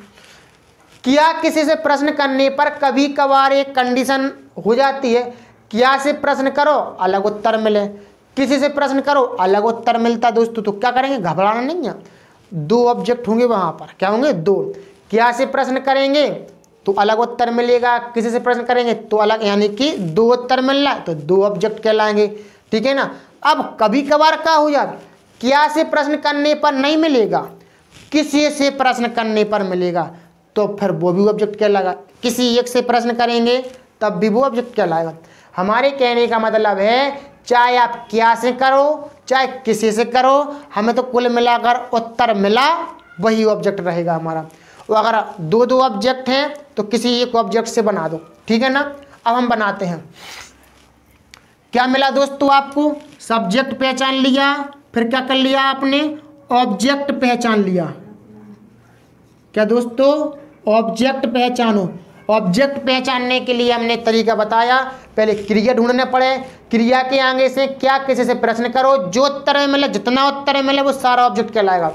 क्या किसी से प्रश्न करने पर कभी कभार एक कंडीशन हो जाती है, क्या से प्रश्न करो अलग उत्तर मिले, किसी से प्रश्न करो अलग उत्तर मिलता दोस्तों। तो क्या करेंगे, घबराना नहीं है, 2 ऑब्जेक्ट होंगे वहां पर, क्या होंगे, 2। क्या से प्रश्न करेंगे तो अलग उत्तर मिलेगा, किसी से प्रश्न करेंगे तो अलग, यानी कि 2 उत्तर मिल रहा है तो 2 ऑब्जेक्ट कहलाएंगे, ठीक है ना। अब कभी कभार क्या हो जाए, क्या से प्रश्न करने पर नहीं मिलेगा, किसी से प्रश्न करने पर मिलेगा, तो फिर वो भी ऑब्जेक्ट कहलाएगा। किसी एक से प्रश्न करेंगे तब भी वो ऑब्जेक्ट कहलाएगा। हमारे कहने का मतलब है, चाहे आप क्या से करो चाहे किसी से करो, हमें तो कुल मिलाकर उत्तर मिला वही ऑब्जेक्ट रहेगा हमारा। और अगर 2 ऑब्जेक्ट हैं तो किसी एक ऑब्जेक्ट से बना दो, ठीक है ना। अब हम बनाते हैं। क्या मिला दोस्तों आपको, सब्जेक्ट पहचान लिया, फिर क्या कर लिया आपने, ऑब्जेक्ट पहचान लिया। क्या दोस्तों, ऑब्जेक्ट पहचानो। ऑब्जेक्ट पहचानने के लिए हमने तरीका बताया, पहले क्रिया ढूंढने पड़े, क्रिया के आगे से क्या किसी से प्रश्न करो, जो उत्तर में मिले, जितना उत्तर में मिले वो सारा ऑब्जेक्ट कहलाएगा।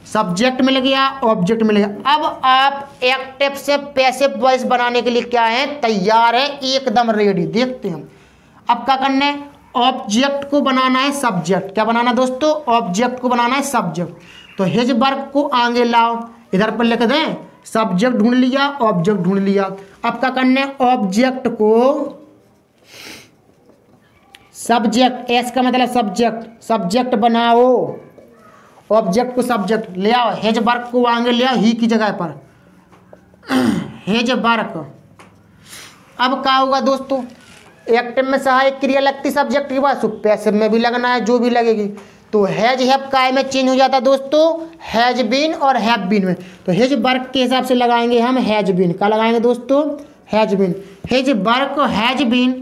सब्जेक्ट मिल गया, ऑब्जेक्ट मिल गया। अब आप एक्टिव से पैसिव वॉइस बनाने के लिए क्या है, तैयार है, एकदम रेडी। देखते हैं अब क्या करना है, ऑब्जेक्ट को बनाना है सब्जेक्ट। क्या बनाना दोस्तों, ऑब्जेक्ट को बनाना है सब्जेक्ट। तो हिज वर्क को आगे लाओ, इधर पर लिख दें, सब्जेक्ट ढूंढ लिया, ऑब्जेक्ट ढूंढ लिया। अब क्या करना है, ऑब्जेक्ट को सब्जेक्ट, एस का मतलब सब्जेक्ट, सब्जेक्ट बनाओ, ऑब्जेक्ट को सब्जेक्ट ले आओ, हिज वर्क को आगे ले आओ, ही की जगह पर हेज वर्क। अब क्या होगा दोस्तों, एक्टिव में सहायक क्रिया लगती सब्जेक्ट के बाद, पैसिव में भी लगना है जो भी लगेगी। तो हैज हैव काय में चेंज हो जाता है दोस्तों, हैज बीन और हैव बीन में। तो हेज वर्क के हिसाब से लगाएंगे हम हैज बीन। क्या लगाएंगे दोस्तों, has been. Has work has been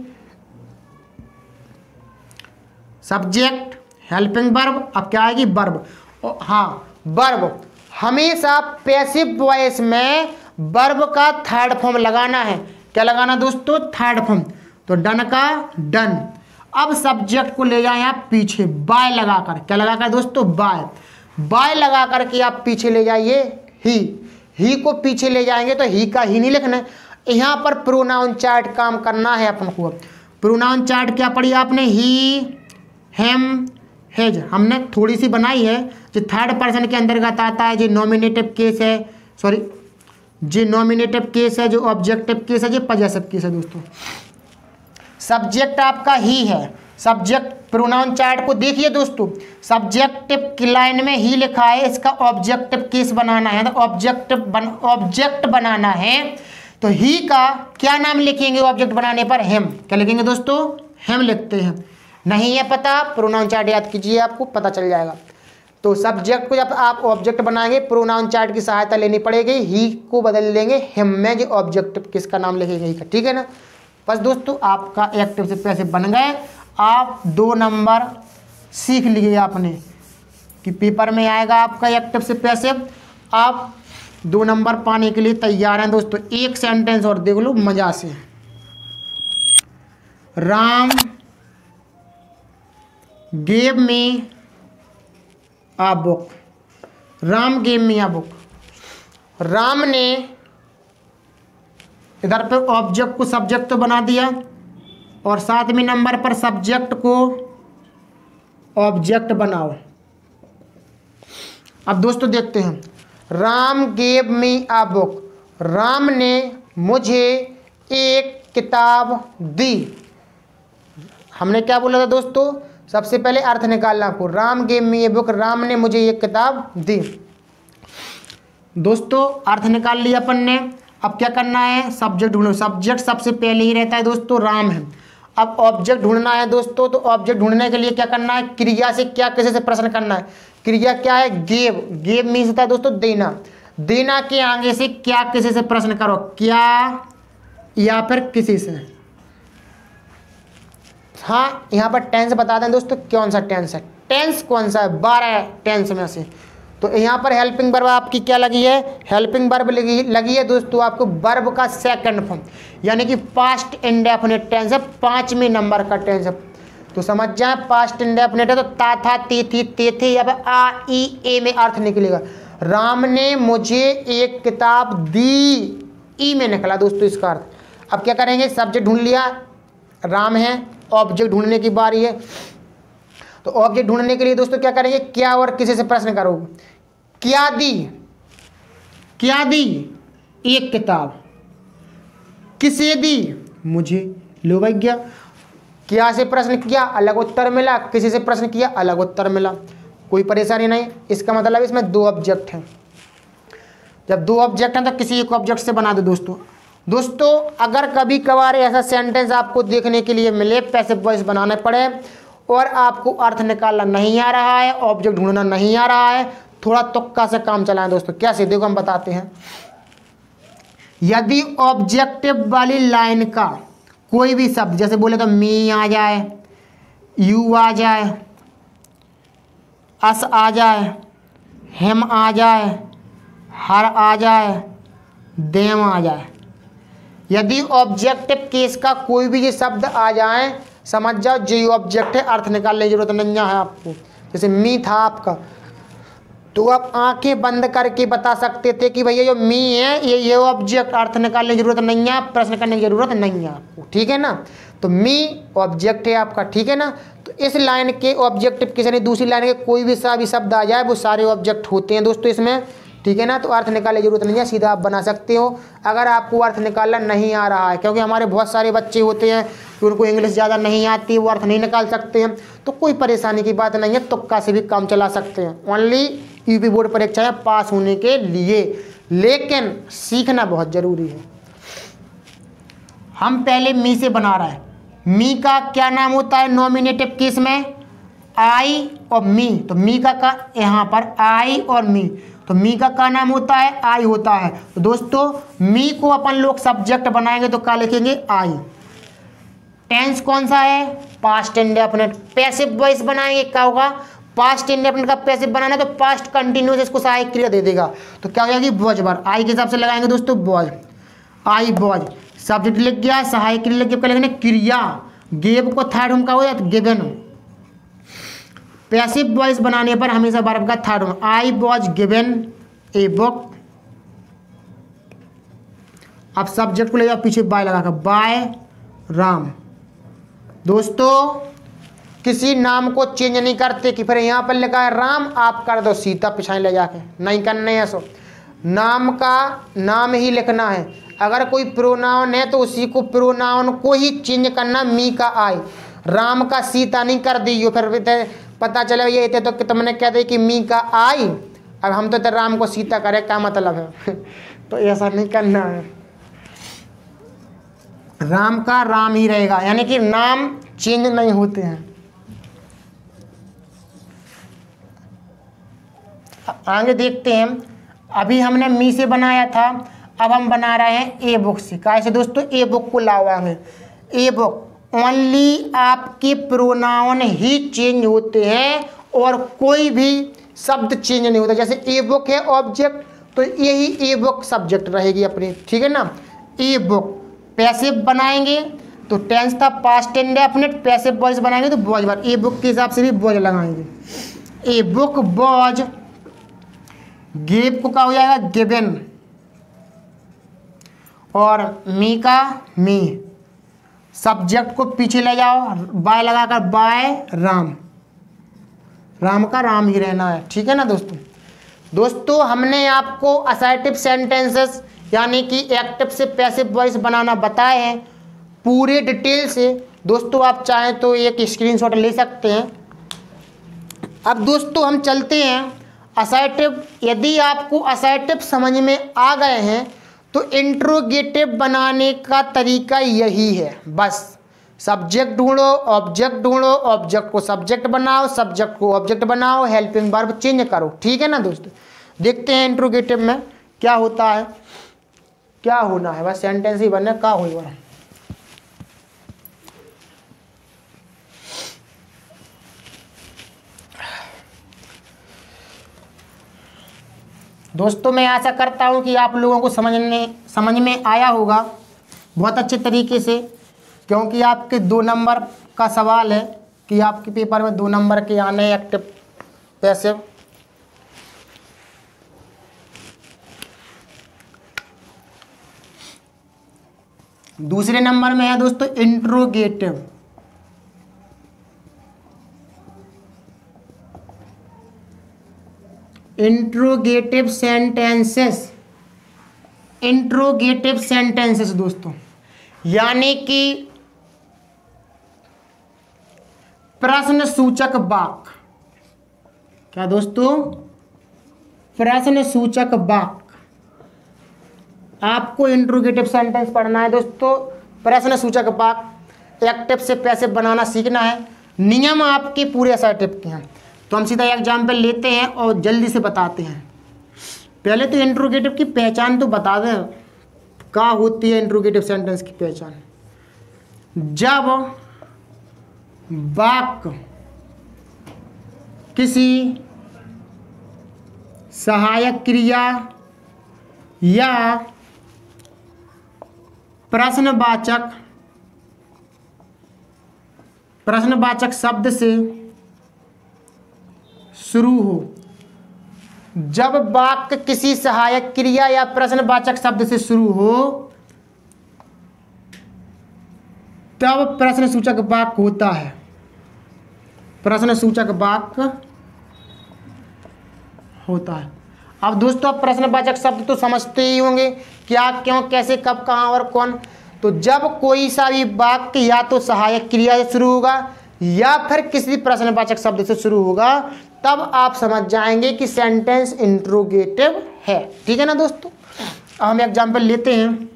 subject, helping verb. अब क्या आएगी, वर्ब। हाँ, वर्ब हमेशा पैसिव वॉइस में वर्ब का थर्ड फॉर्म लगाना है। क्या लगाना दोस्तों, थर्ड फॉर्म। तो डन का डन। अब सब्जेक्ट को ले जाए आप पीछे, बाय लगाकर। क्या लगाकर दोस्तों, बाय। बाय लगा करके आप पीछे ले जाइए ही को पीछे ले जाएंगे तो ही का ही नहीं लिखना है। यहाँ पर प्रोनाउन चार्ट काम करना है अपन को। प्रोनाउन चार्ट क्या पढ़ी आपने, ही, हेम, हेज। हमने थोड़ी सी बनाई है जो थर्ड पर्सन के अंतर्गत आता है, जो नॉमिनेटिव केस है, सॉरी जो नॉमिनेटिव केस है, जो ऑब्जेक्टिव केस है, जो पजेसिव केस है दोस्तों। सब्जेक्ट आपका ही है। सब्जेक्ट प्रोनाउन चार्ट को देखिए दोस्तों, सब्जेक्टिव की लाइन में ही लिखा है, इसका ऑब्जेक्टिव केस बनाना है, तो ऑब्जेक्ट बनाना है। तो ही का क्या नाम लिखेंगे ऑब्जेक्ट बनाने पर, हेम। क्या लिखेंगे दोस्तों, हेम लिखते हैं। नहीं है पता, प्रोनाउन चार्ट याद कीजिए, आपको पता चल जाएगा। तो सब्जेक्ट को जब आप ऑब्जेक्ट बनाएंगे प्रोनाउन चार्ट की सहायता लेनी पड़ेगी, ही को बदल देंगे हेम में, जो ऑब्जेक्टिव किसका नाम लिखेंगे, ही का। ठीक है ना। बस दोस्तों आपका एक्टिव से पैसिव बन गए। आप 2 नंबर सीख लिए आपने कि पेपर में आएगा आपका एक्टिव से पैसिव। आप 2 नंबर पाने के लिए तैयार हैं दोस्तों। एक सेंटेंस और देख लो मजा से। राम गेव मी आ बुक। राम गेव मी आ बुक। राम ने इधर पे ऑब्जेक्ट को सब्जेक्ट तो बना दिया और 7वें नंबर पर सब्जेक्ट को ऑब्जेक्ट बनाओ। अब दोस्तों देखते हैं, राम गेव मी आ बुक। राम ने मुझे एक किताब दी। हमने क्या बोला था दोस्तों, सबसे पहले अर्थ निकालना आपको। Ram gave me a book, Ram ने मुझे एक किताब दी। दोस्तों अर्थ निकाल लिया अपन ने। अब क्या करना है, सब्जेक्ट ढूंढो। सब्जेक्ट सबसे पहले ही रहता है दोस्तों, राम है। अब ऑब्जेक्ट ढूंढना है दोस्तों, तो ऑब्जेक्ट ढूंढने के लिए क्या करना है, क्रिया से क्या किसी से प्रश्न करना है। क्रिया क्या है, गेव। गेव मीन्स होता है दोस्तों देना। देना के आगे से क्या किसी से प्रश्न करो, क्या या फिर किसी से। हाँ, यहाँ पर टेंस बता दें दोस्तों, कौन सा टेंस है। टेंस कौन सा है, 12 टेंस में से। तो यहाँ पर हेल्पिंग वर्ब आपकी क्या लगी है, हेल्पिंग वर्ब लगी है दोस्तों आपको वर्ब का सेकंड फॉर्म, यानी कि पास्ट इंडेफिनिट टेंस है, 5वें नंबर का टेंस है। तो समझ जाए पास्ट इंडेफिनिट है तो ता था, ती थी, ते थे, या फिर आ ई ए में अर्थ निकलेगा। राम ने मुझे एक किताब दी, ई में निकला दोस्तों इसका अर्थ। अब क्या करेंगे, सब्जेक्ट ढूंढ लिया, राम है, ऑब्जेक्ट ढूंढने की बारी है। तो ऑब्जेक्ट ढूंढने के लिए दोस्तों क्या करेंगे, क्या और किसी से प्रश्न करो। क्या दी, क्या दी, एक किताब। किसे दी, मुझे। लो भाई गया, क्या से प्रश्न किया, अलग उत्तर मिला, किसी से प्रश्न किया, अलग उत्तर मिला, कोई परेशानी नहीं। इसका मतलब इसमें 2 ऑब्जेक्ट हैं। जब 2 ऑब्जेक्ट हैं तो किसी एक ऑब्जेक्ट से बना दो दोस्तों। अगर कभी कभार ऐसा सेंटेंस आपको देखने के लिए मिले, पैसिव वॉइस बनाने पड़े और आपको अर्थ निकालना नहीं आ रहा है, ऑब्जेक्ट ढूंढना नहीं आ रहा है, थोड़ा तुक्का से काम चलाएं दोस्तों। कैसे, देखो हम बताते हैं। यदि ऑब्जेक्टिव वाली लाइन का कोई भी शब्द, जैसे बोले तो मी आ जाए, यू आ जाए, अस आ जाए, हेम आ जाए, हर आ जाए, देम आ जाए, यदि ऑब्जेक्टिव केस का कोई भी ये शब्द आ जाए, समझ जाओ जो ऑब्जेक्ट है, अर्थ निकालने की जरूरत नहीं है आपको। जैसे मी था आपका, तो आप आंखें बंद करके बता सकते थे कि भैया जो मी है ये ऑब्जेक्ट, अर्थ निकालने की जरूरत नहीं है, प्रश्न करने की जरूरत नहीं है आपको। ठीक है ना। तो मी ऑब्जेक्ट है आपका, ठीक है ना। तो इस लाइन के ऑब्जेक्टिव किसी ने दूसरी लाइन के कोई भी सा भी शब्द आ जाए, वो सारे ऑब्जेक्ट होते हैं दोस्तों इसमें। ठीक है ना। तो अर्थ निकालने की जरूरत नहीं है, सीधा आप बना सकते हो अगर आपको अर्थ निकालना नहीं आ रहा है। क्योंकि हमारे बहुत सारे बच्चे होते हैं कि उनको इंग्लिश ज़्यादा नहीं आती, वो अर्थ नहीं निकाल सकते हैं, तो कोई परेशानी की बात नहीं है, तुक्का से भी काम चला सकते हैं। ओनली यूपी बोर्ड परीक्षा पास होने के लिए, लेकिन सीखना बहुत ज़रूरी है। हम पहले मी से बना रहे हैं। मी का क्या नाम होता है नॉमिनेटिव केस में? आई और मी। तो मी का यहाँ पर आई और मी, तो मी का क्या नाम होता है? आई होता है। तो दोस्तों मी को अपन लोग सब्जेक्ट बनाएंगे तो क्या लिखेंगे? आई। टेंस कौन सा है? Past indefinite. पैसिव वॉइस बनाएंगे, क्या होगा? पास्ट इंडेफिनिट का पैसिव बनाना तो पास्ट कंटिन्यूस इसको सहायक क्रिया दे देगा, तो क्या हो जाएगी? Was verb. आई के हिसाब से लगाएंगे दोस्तों वॉज, आई वॉज। सब्जेक्ट लिख गया, सहायक क्रिया लिख गया, क्या लिखना? क्रिया। गेव को थर्ड फॉर्म का हो जाता है गिवन। पैसिव वॉइस बनाने पर हमेशा वर्ब का third form. I was given a book. अब सब्जेक्ट को ले जाओ पीछे बाय लगाकर, बाय राम। दोस्तों किसी नाम को चेंज नहीं करते कि फिर यहाँ पर लिखा है राम आप कर दो सीता पिछाई ले जाके, नहीं करना है ऐसा। नाम का नाम ही लिखना है। अगर कोई प्रोनाउन है तो उसी को प्रोनाउन को ही चेंज करना। मी का आई, राम का सीता नहीं कर दी, फिर पता चले ये थे तो तुमने कह दी कि मी का आई, अब हम तो राम को सीता करे, क्या मतलब है? तो ऐसा नहीं करना है। राम का राम ही रहेगा, यानी कि नाम चेंज नहीं होते हैं। आगे देखते हैं। अभी हमने मी से बनाया था, अब हम बना रहे हैं ए बुक से। कैसे दोस्तों? ए बुक को लावांगे। ए बुक ओनली आपके प्रोनाउन ही चेंज होते हैं और कोई भी शब्द चेंज नहीं होता। जैसे ए बुक है ऑब्जेक्ट, तो यही ए बुक सब्जेक्ट रहेगी अपनी, ठीक है ना? ए बुक पैसिव बनाएंगे तो टेंस था पास्ट इंडेफिनिट, पैसिव वॉइस बनाएंगे तो वॉज वर्ब। ए बुक के हिसाब से भी वॉज लगाएंगे। ए बुक वॉज, गिव को क्या हो जाएगा? गिवन, और मी का मी। सब्जेक्ट को पीछे ले जाओ, बाय लगाकर बाय राम। राम का राम ही रहना है, ठीक है ना दोस्तों? दोस्तों हमने आपको असर्टिव सेंटेंसेस यानी कि एक्टिव से पैसिव वॉइस बनाना बताए हैं पूरे डिटेल से। दोस्तों आप चाहें तो एक स्क्रीनशॉट ले सकते हैं। अब दोस्तों हम चलते हैं असर्टिव। यदि आपको असर्टिव समझ में आ गए हैं तो इंट्रोगेटिव बनाने का तरीका यही है, बस सब्जेक्ट ढूंढो, ऑब्जेक्ट ढूंढो, ऑब्जेक्ट को सब्जेक्ट बनाओ, सब्जेक्ट को ऑब्जेक्ट बनाओ, हेल्पिंग वर्ब चेंज करो, ठीक है ना दोस्तों? देखते हैं इंट्रोगेटिव में क्या होता है, क्या होना है। बस सेंटेंस ही बनना, क्या होगा। दोस्तों मैं आशा करता हूं कि आप लोगों को समझ में आया होगा बहुत अच्छे तरीके से, क्योंकि आपके 2 नंबर का सवाल है कि आपके पेपर में 2 नंबर के आने एक्टिव पैसिव। दूसरे नंबर में है दोस्तों interrogative. Interrogative sentences, interrogative sentences दोस्तों, यानी कि प्रश्न सूचक वाक्य। क्या दोस्तों? प्रश्न सूचक वाक्य। आपको इंट्रोगेटिव सेंटेंस पढ़ना है दोस्तों। प्रश्न सूचक वाक्य एक्टिव से पैसिव बनाना सीखना है। नियम आपके पूरे असर्टिव के हैं, तो हम सीधा एग्जाम्पल लेते हैं और जल्दी से बताते हैं। पहले तो इंट्रोगेटिव की पहचान तो बता दें, क्या होती है इंट्रोगेटिव सेंटेंस की पहचान। जब वाक्य किसी सहायक क्रिया या प्रश्नवाचक शब्द से शुरू हो। जब वाक्य किसी सहायक क्रिया या प्रश्नवाचक शब्द से शुरू हो तब प्रश्न सूचक वाक्य होता है। प्रश्न सूचक वाक्य होता है। अब दोस्तों आप प्रश्नवाचक शब्द तो समझते ही होंगे, क्या, क्यों, कैसे, कब, कहाँ और कौन। तो जब कोई सा भी वाक्य या तो सहायक क्रिया से शुरू होगा या फिर किसी प्रश्नवाचक शब्द से शुरू होगा तब आप समझ जाएंगे कि सेंटेंस इंट्रोगेटिव है, ठीक है ना दोस्तों। अब हम एग्जाम्पल लेते हैं।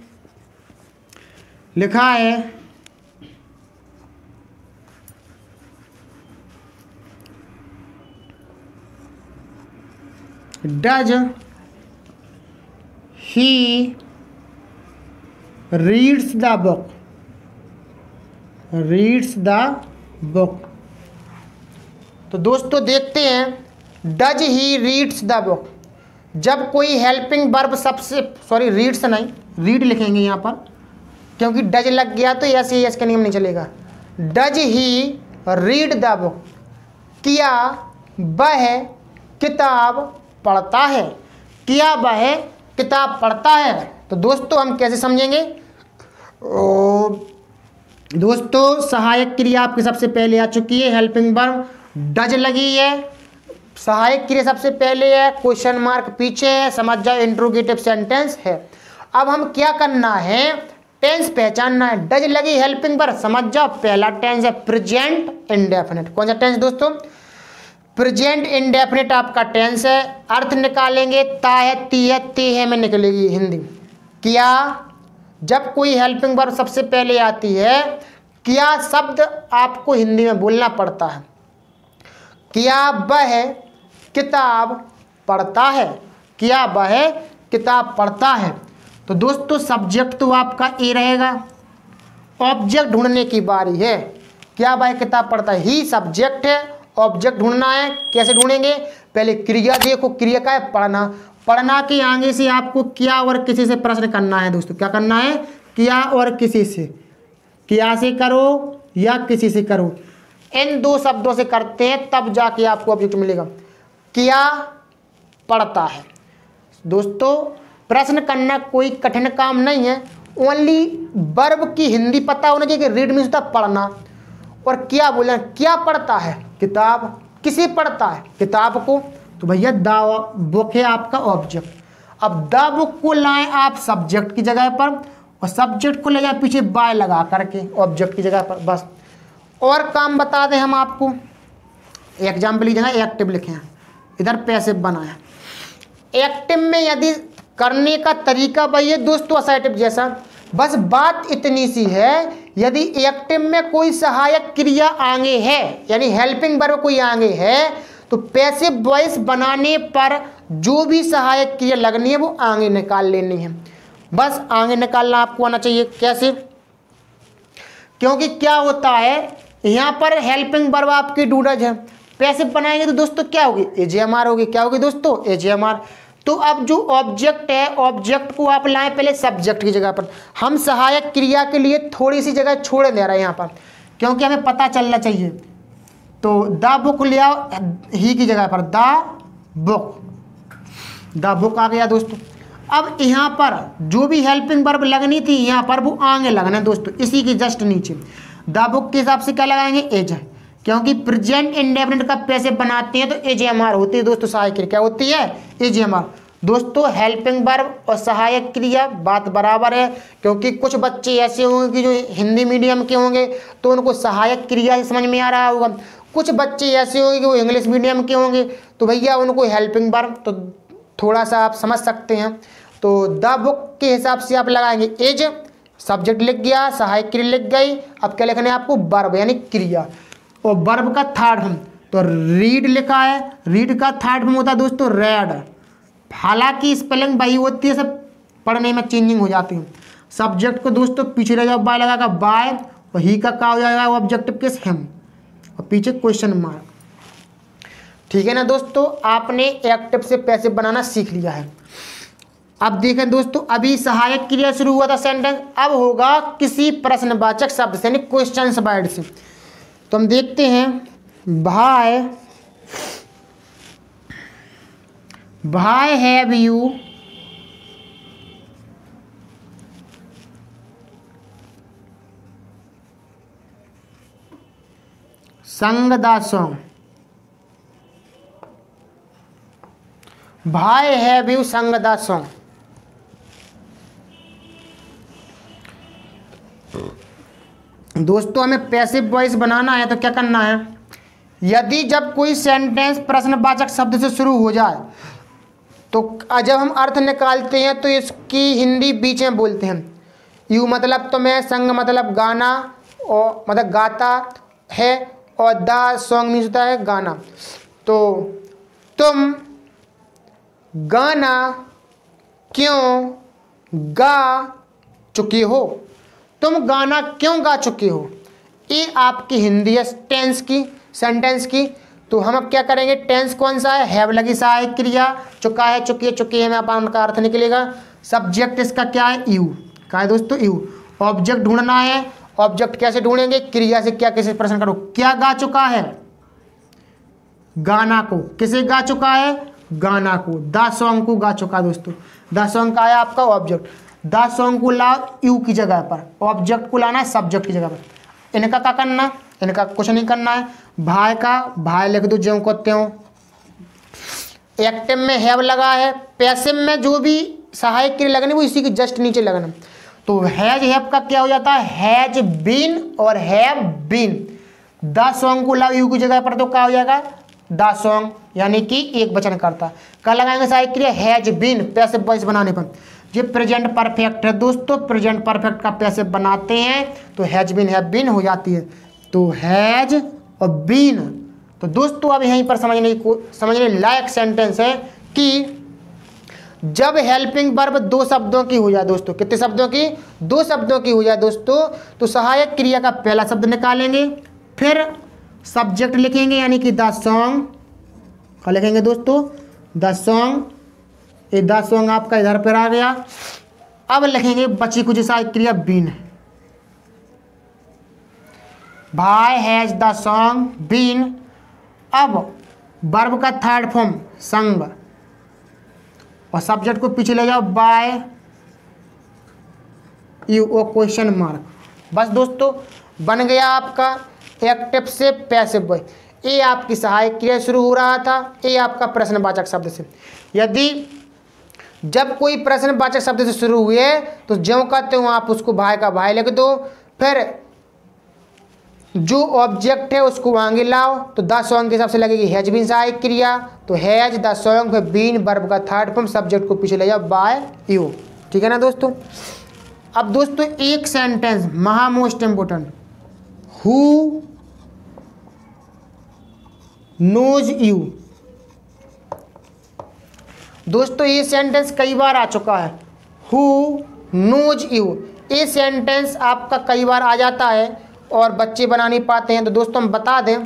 लिखा है does he reads the book, reads the book. तो दोस्तों देखते हैं does he reads the book. जब कोई हेल्पिंग वर्ब सबसे, सॉरी रीड्स नहीं, रीड लिखेंगे यहाँ पर, क्योंकि डज लग गया तो यस यस का नियम नहीं चलेगा। Does he read the book, क्या वह किताब पढ़ता है, क्या वह किताब पढ़ता है। तो दोस्तों हम कैसे समझेंगे? दोस्तों सहायक क्रिया आपके सबसे पहले आ चुकी है, हेल्पिंग वर्ब डज लगी है, सहायक क्रिया सबसे पहले है, क्वेश्चन मार्क पीछे है, समझ जाओ इंट्रोगेटिव सेंटेंस है। अब हम क्या करना है, टेंस पहचानना है। डज लगी हेल्पिंग वर्ब, समझ जाओ पहला टेंस है प्रेजेंट इंडेफिनिट। कौन सा टेंस दोस्तों? प्रेजेंट इंडेफिनिट आपका टेंस है। अर्थ निकालेंगे, ता है, ती है, ते है में निकलेगी हिंदी। क्या, जब कोई हेल्पिंग वर्ब सबसे पहले आती है, क्या शब्द आपको हिंदी में बोलना पड़ता है। क्या वह किताब पढ़ता है, क्या वह किताब पढ़ता है। तो दोस्तों सब्जेक्ट तो आपका ए रहेगा, ऑब्जेक्ट ढूंढने की बारी है। क्या वह किताब पढ़ता है, ही सब्जेक्ट है, ऑब्जेक्ट ढूंढना है। कैसे ढूंढेंगे? पहले क्रिया देखो, क्रिया का है पढ़ना, पढ़ना के आगे से आपको क्या और किसी से प्रश्न करना है। दोस्तों क्या करना है? क्या और किसी से, क्या से करो या किसी से करो, इन दो शब्दों से करते हैं तब जाके आपको ऑब्जेक्ट मिलेगा। क्या पढ़ता है। दोस्तों प्रश्न करना कोई कठिन काम नहीं है, ओनली वर्ब की हिंदी पता होना चाहिए कि रीड मीन्स होता पढ़ना, और क्या बोलना, क्या पढ़ता है, किताब। किसे पढ़ता है? किताब को। तो भैया द बुक है आपका ऑब्जेक्ट। अब द बुक को लाएं आप सब्जेक्ट की जगह पर, और सब्जेक्ट को ले जाए पीछे बाय लगा करके ऑब्जेक्ट की जगह पर, बस। और काम बता दें हम आपको, एग्जाम्पल की जगह एक्टिव लिखे हैं, इधर पैसिव बनाया। एक्टिव में यदि करने का तरीका वही है दोस्तों असर्टिव जैसा, बस बात इतनी सी है, यदि एक्टिव में कोई सहायक क्रिया आगे है, यानी हेल्पिंग वर्ब कोई आगे है, तो पैसिव वॉइस बनाने पर जो भी सहायक क्रिया लगनी है वो आगे निकाल लेनी है। बस आगे निकालना आपको आना चाहिए। कैसे? क्योंकि क्या होता है यहाँ पर हेल्पिंग वर्ब आपकी डू डज है, पैसिव बनाएंगे तो दोस्तों क्या होगी? एजेएमआर होगी। क्या होगी दोस्तों? एजेएमआर। तो अब जो ऑब्जेक्ट है, ऑब्जेक्ट को आप लाएं पहले सब्जेक्ट की जगह पर। हम सहायक क्रिया के लिए थोड़ी सी जगह छोड़ दे रहे हैं यहाँ पर, क्योंकि हमें पता चलना चाहिए। तो द बुक ले आओ ही की जगह पर, द बुक, द बुक आ गया दोस्तों। अब यहाँ पर जो भी हेल्पिंग वर्ब लगनी थी यहाँ पर वो आगे लगना है दोस्तों, इसी के जस्ट नीचे। द बुक के हिसाब से क्या लगाएंगे? एज, क्योंकि प्रेजेंट इंडेफिनिट का पैसिव बनाते हैं तो एजेएमआर होती है दोस्तों। सहायक क्रिया क्या होती है? एजेएमआर। दोस्तों हेल्पिंग वर्ब और सहायक क्रिया बात बराबर है, क्योंकि कुछ बच्चे ऐसे होंगे कि जो हिंदी मीडियम के होंगे तो उनको सहायक क्रिया ही समझ में आ रहा होगा, कुछ बच्चे ऐसे होंगे कि वो इंग्लिश मीडियम के होंगे तो भैया उनको हेल्पिंग वर्ब तो थोड़ा सा आप समझ सकते हैं। तो द बुक के हिसाब से आप लगाएंगे एज, सब्जेक्ट लिख गया, सहायक क्रिया लिख गई। अब क्या लिखना है आपको? वर्ब यानी क्रिया, और वर्ब का थर्ड फॉर्म तो रीड लिखा है, रीड का थर्ड फॉर्म होता है दोस्तों रेड। हालांकि स्पेलिंग वही होती है, सब पढ़ने में चेंजिंग हो जाती है। सब्जेक्ट को दोस्तों पीछे रह जाओ, बाय लगाएगा बाय, और ही का क्या हो जाएगा? ऑब्जेक्टिव किस हिम, और पीछे क्वेश्चन मार्क। ठीक है ना दोस्तों, आपने एक्टिव से पैसिव बनाना सीख लिया है। अब देखें दोस्तों, अभी सहायक क्रिया शुरू हुआ था सेंटेंस, अब होगा किसी प्रश्नवाचक शब्द से यानी क्वेश्चन वर्ड से। तो हम देखते हैं, भाई हैव यू संग द सॉन्ग, भाई हैव यू संग द सॉन्ग। दोस्तों हमें पैसिव वॉइस बनाना है तो क्या करना है? यदि जब कोई सेंटेंस प्रश्नवाचक शब्द से शुरू हो जाए तो जब हम अर्थ निकालते हैं तो इसकी हिंदी बीच में बोलते हैं। यू मतलब तुम्हें, संग मतलब गाना और मतलब गाता है, और द सॉन्ग मीन्स होता है गाना। तो तुम गाना क्यों गा चुके हो, तुम गाना क्यों गा चुके हो। ये आपकी हिंदी है टेंस की, सेंटेंस की। तो हम अब क्या करेंगे, टेंस कौन सा है, हैव लगी सहायक क्रिया, चुका है, चुकी है, चुकी है में अपन का अर्थ निकलेगा। सब्जेक्ट इसका क्या है, यू का है दोस्तों, यू। ऑब्जेक्ट ढूंढना है, ऑब्जेक्ट कैसे ढूंढेंगे, क्रिया से क्या, कैसे प्रश्न करो, क्या गा चुका है, गाना को। किसे गा चुका है, गाना को, द सॉन्ग को गा चुका है दोस्तों। द सॉन्ग का है आपका ऑब्जेक्ट, द सॉन्ग को लाओ यू की जगह पर, ऑब्जेक्ट को लाना है सब्जेक्ट की जगह पर। इनका क्या करना, इनका कुछ नहीं करना है। भाई का भाई लिख दो ज्यों को त्यों। एक्टिव में हैव लगा है, पैसिव में जो भी सहायक क्रिया लगनी वो इसी के जस्ट नीचे लगना। तो हैज हैव का क्या हो जाता है, हैज बीन और हैव बीन। द सॉन्ग को लाओ यू की जगह पर तो क्या हो जाएगा, द सॉन्ग, यानी कि एक वचन करता। क्या लगाएंगे सहायक क्रिया, हैज बीन, पैसिव वॉइस बनाने पर। ये प्रेजेंट परफेक्ट है दोस्तों, प्रेजेंट परफेक्ट का पैसिव बनाते हैं तो हैज बीन हैव बीन हो जाती है। तो हैज और बीन। तो दोस्तों अब यहीं पर समझने लायक सेंटेंस है कि जब हेल्पिंग वर्ब दो शब्दों की हो जाए दोस्तों, कितने शब्दों की, दो शब्दों की हो जाए दोस्तों, तो सहायक क्रिया का पहला शब्द निकालेंगे, फिर सब्जेक्ट लिखेंगे यानी कि द सॉन्ग का लिखेंगे दोस्तों, द सॉन्ग। ये द सॉन्ग आपका इधर पर आ गया। अब लिखेंगे बची कुछ सहायक क्रिया बीन। भाई हैज द सॉन्ग बीन। अब वर्ब का थर्ड फॉर्म संग, और सब्जेक्ट को पीछे ले जाओ बाय यू ओ क्वेश्चन मार्क। बस दोस्तों बन गया आपका एक्टिव से पैसिव वॉइस। ये आपकी सहायक क्रिया शुरू हो रहा था, ये आपका प्रश्नवाचक शब्द से। यदि जब कोई प्रश्नवाचक शब्द से शुरू हुए तो ज्यों का त्यों आप उसको भाई का भाई लिख दो, फिर जो ऑब्जेक्ट है उसको आगे लाओ। तो द सॉन्ग के हिसाब से लगेगी हैज बीन सहायक क्रिया, तो हैज द सॉन्ग, फिर बीन वर्ब का थर्ड फॉर्म, सब्जेक्ट को पीछे ले जाओ बाय यू। ठीक है ना दोस्तों। अब दोस्तों एक सेंटेंस महा most important, who knows you. दोस्तों ये सेंटेंस कई बार आ चुका है, हु नोज यू। ये सेंटेंस आपका कई बार आ जाता है और बच्चे बना नहीं पाते हैं। तो दोस्तों हम बता दें,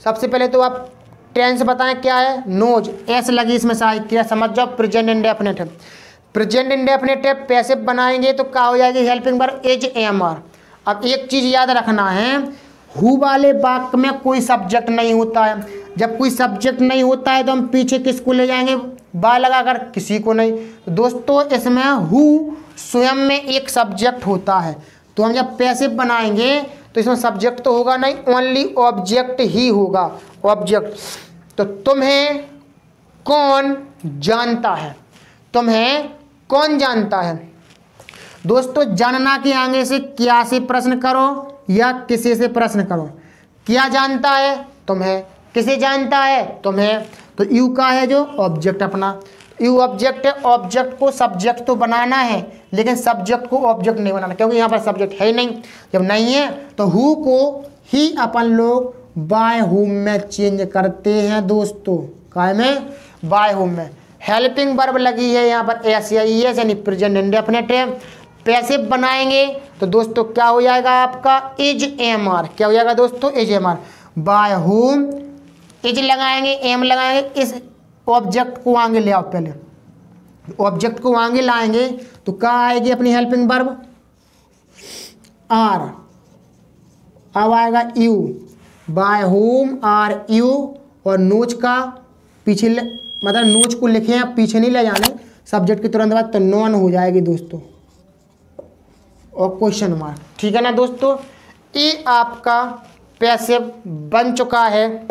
सबसे पहले तो आप टेंस बताएं क्या है, नोज, एस लगी इसमें सहायक क्रिया, समझ जाओ प्रेजेंट इंडेफिनिट है। प्रेजेंट इंडेफिनिट है, पैसिव बनाएंगे तो क्या हो जाएगी, helping verb is am are. अब एक चीज़ याद रखना है, हु वाले वाक्य में कोई सब्जेक्ट नहीं होता है। जब कोई सब्जेक्ट नहीं होता है तो हम पीछे किसको ले जाएंगे, बा लगाकर, किसी को नहीं। तो दोस्तों इसमें हु स्वयं में एक सब्जेक्ट होता है। तो हम जब पैसिव बनाएंगे तो इसमें सब्जेक्ट तो होगा नहीं, ओनली ऑब्जेक्ट ही होगा, ऑब्जेक्ट। तो तुम्हें कौन जानता है, तुम्हें कौन जानता है। दोस्तों जानना के आगे से क्या से प्रश्न करो या किसी से प्रश्न करो। क्या जानता है, तुम्हें। किसे जानता है, तुम्हें। तो यू का है जो ऑब्जेक्ट अपना, यू ऑब्जेक्ट है। ऑब्जेक्ट को सब्जेक्ट तो बनाना है लेकिन सब्जेक्ट को ऑब्जेक्ट नहीं बनाना, क्योंकि यहाँ पर सब्जेक्ट है ही नहीं। जब नहीं है तो हु को ही अपन लोग बाय हुम में चेंज करते हैं दोस्तों। काय में, बाय हुम में। हेल्पिंग वर्ब लगी है यहाँ पर एस या ई एस, यानी प्रेजेंट इंडेफिनिट है। पैसिव बनाएंगे तो दोस्तों क्या हो जाएगा आपका, इज एम आर। क्या हो जाएगा दोस्तों, is am are. By whom is लगाएंगे, एम लगाएंगे, इस ऑब्जेक्ट को आगे ले आओ। पहले ऑब्जेक्ट को आगे लाएंगे तो क्या आएगी अपनी हेल्पिंग वर्ब, आर। अब आएगा you, by whom are you, और नोच का पीछे मतलब नोच को लिखे हैं, पीछे नहीं ले जाने, सब्जेक्ट के तुरंत बाद तो नॉन हो जाएगी दोस्तों, और क्वेश्चन मार्क। ठीक है ना दोस्तों। ये आपका पैसिव बन चुका है,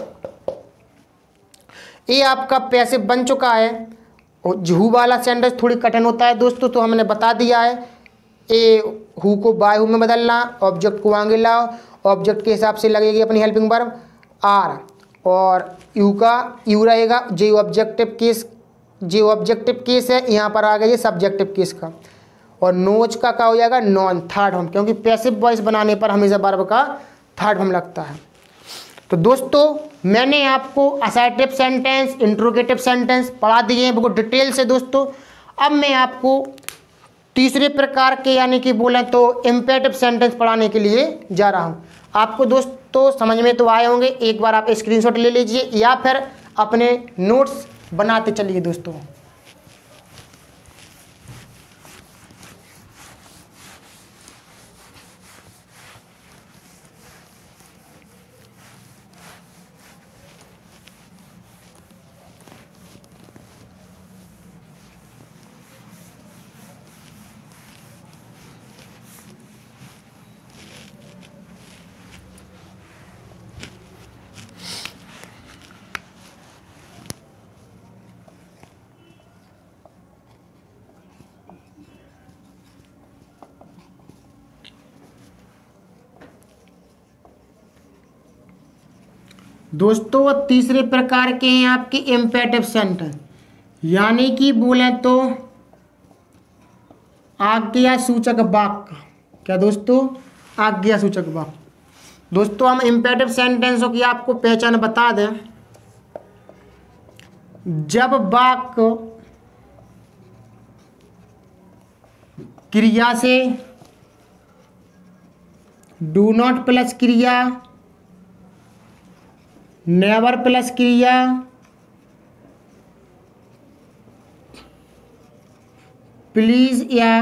ये आपका पैसिव बन चुका है। और हु वाला सेंटेंस थोड़ी कठिन होता है दोस्तों, तो हमने बता दिया है। A who co by who में बदलना, ऑब्जेक्ट को आगे लाओ, ऑब्जेक्ट के हिसाब से लगेगी अपनी हेल्पिंग वर्ब आर, और यू का यू रहेगा। जो ऑब्जेक्टिव केस है, यहाँ पर आ गया ये सब्जेक्टिव केस का, और नोज का क्या हो जाएगा, नॉन, थर्ड फॉर्म, क्योंकि पैसिव वॉइस बनाने पर हमेशा वर्ब का थर्ड फॉर्म लगता है। तो दोस्तों मैंने आपको असर्टिव सेंटेंस, इंट्रोगेटिव सेंटेंस पढ़ा दिए हैं बिल्कुल डिटेल से दोस्तों। अब मैं आपको तीसरे प्रकार के यानी कि बोलें तो इम्पेरेटिव सेंटेंस पढ़ाने के लिए जा रहा हूँ। आपको दोस्तों समझ में तो आए होंगे, एक बार आप स्क्रीनशॉट ले लीजिए या फिर अपने नोट्स बनाते चलिए दोस्तों। दोस्तों तीसरे प्रकार के हैं आपके इम्पेरेटिव सेंटेंस, यानी कि बोले तो आज्ञा सूचक वाक्य। क्या दोस्तों, आज्ञा सूचक वाक्य। दोस्तों हम इम्पेरेटिव सेंटेंसों की आपको पहचान बता दें। जब वाक्य क्रिया से डू नॉट प्लस क्रिया, नेवर प्लस क्रिया, प्लीज या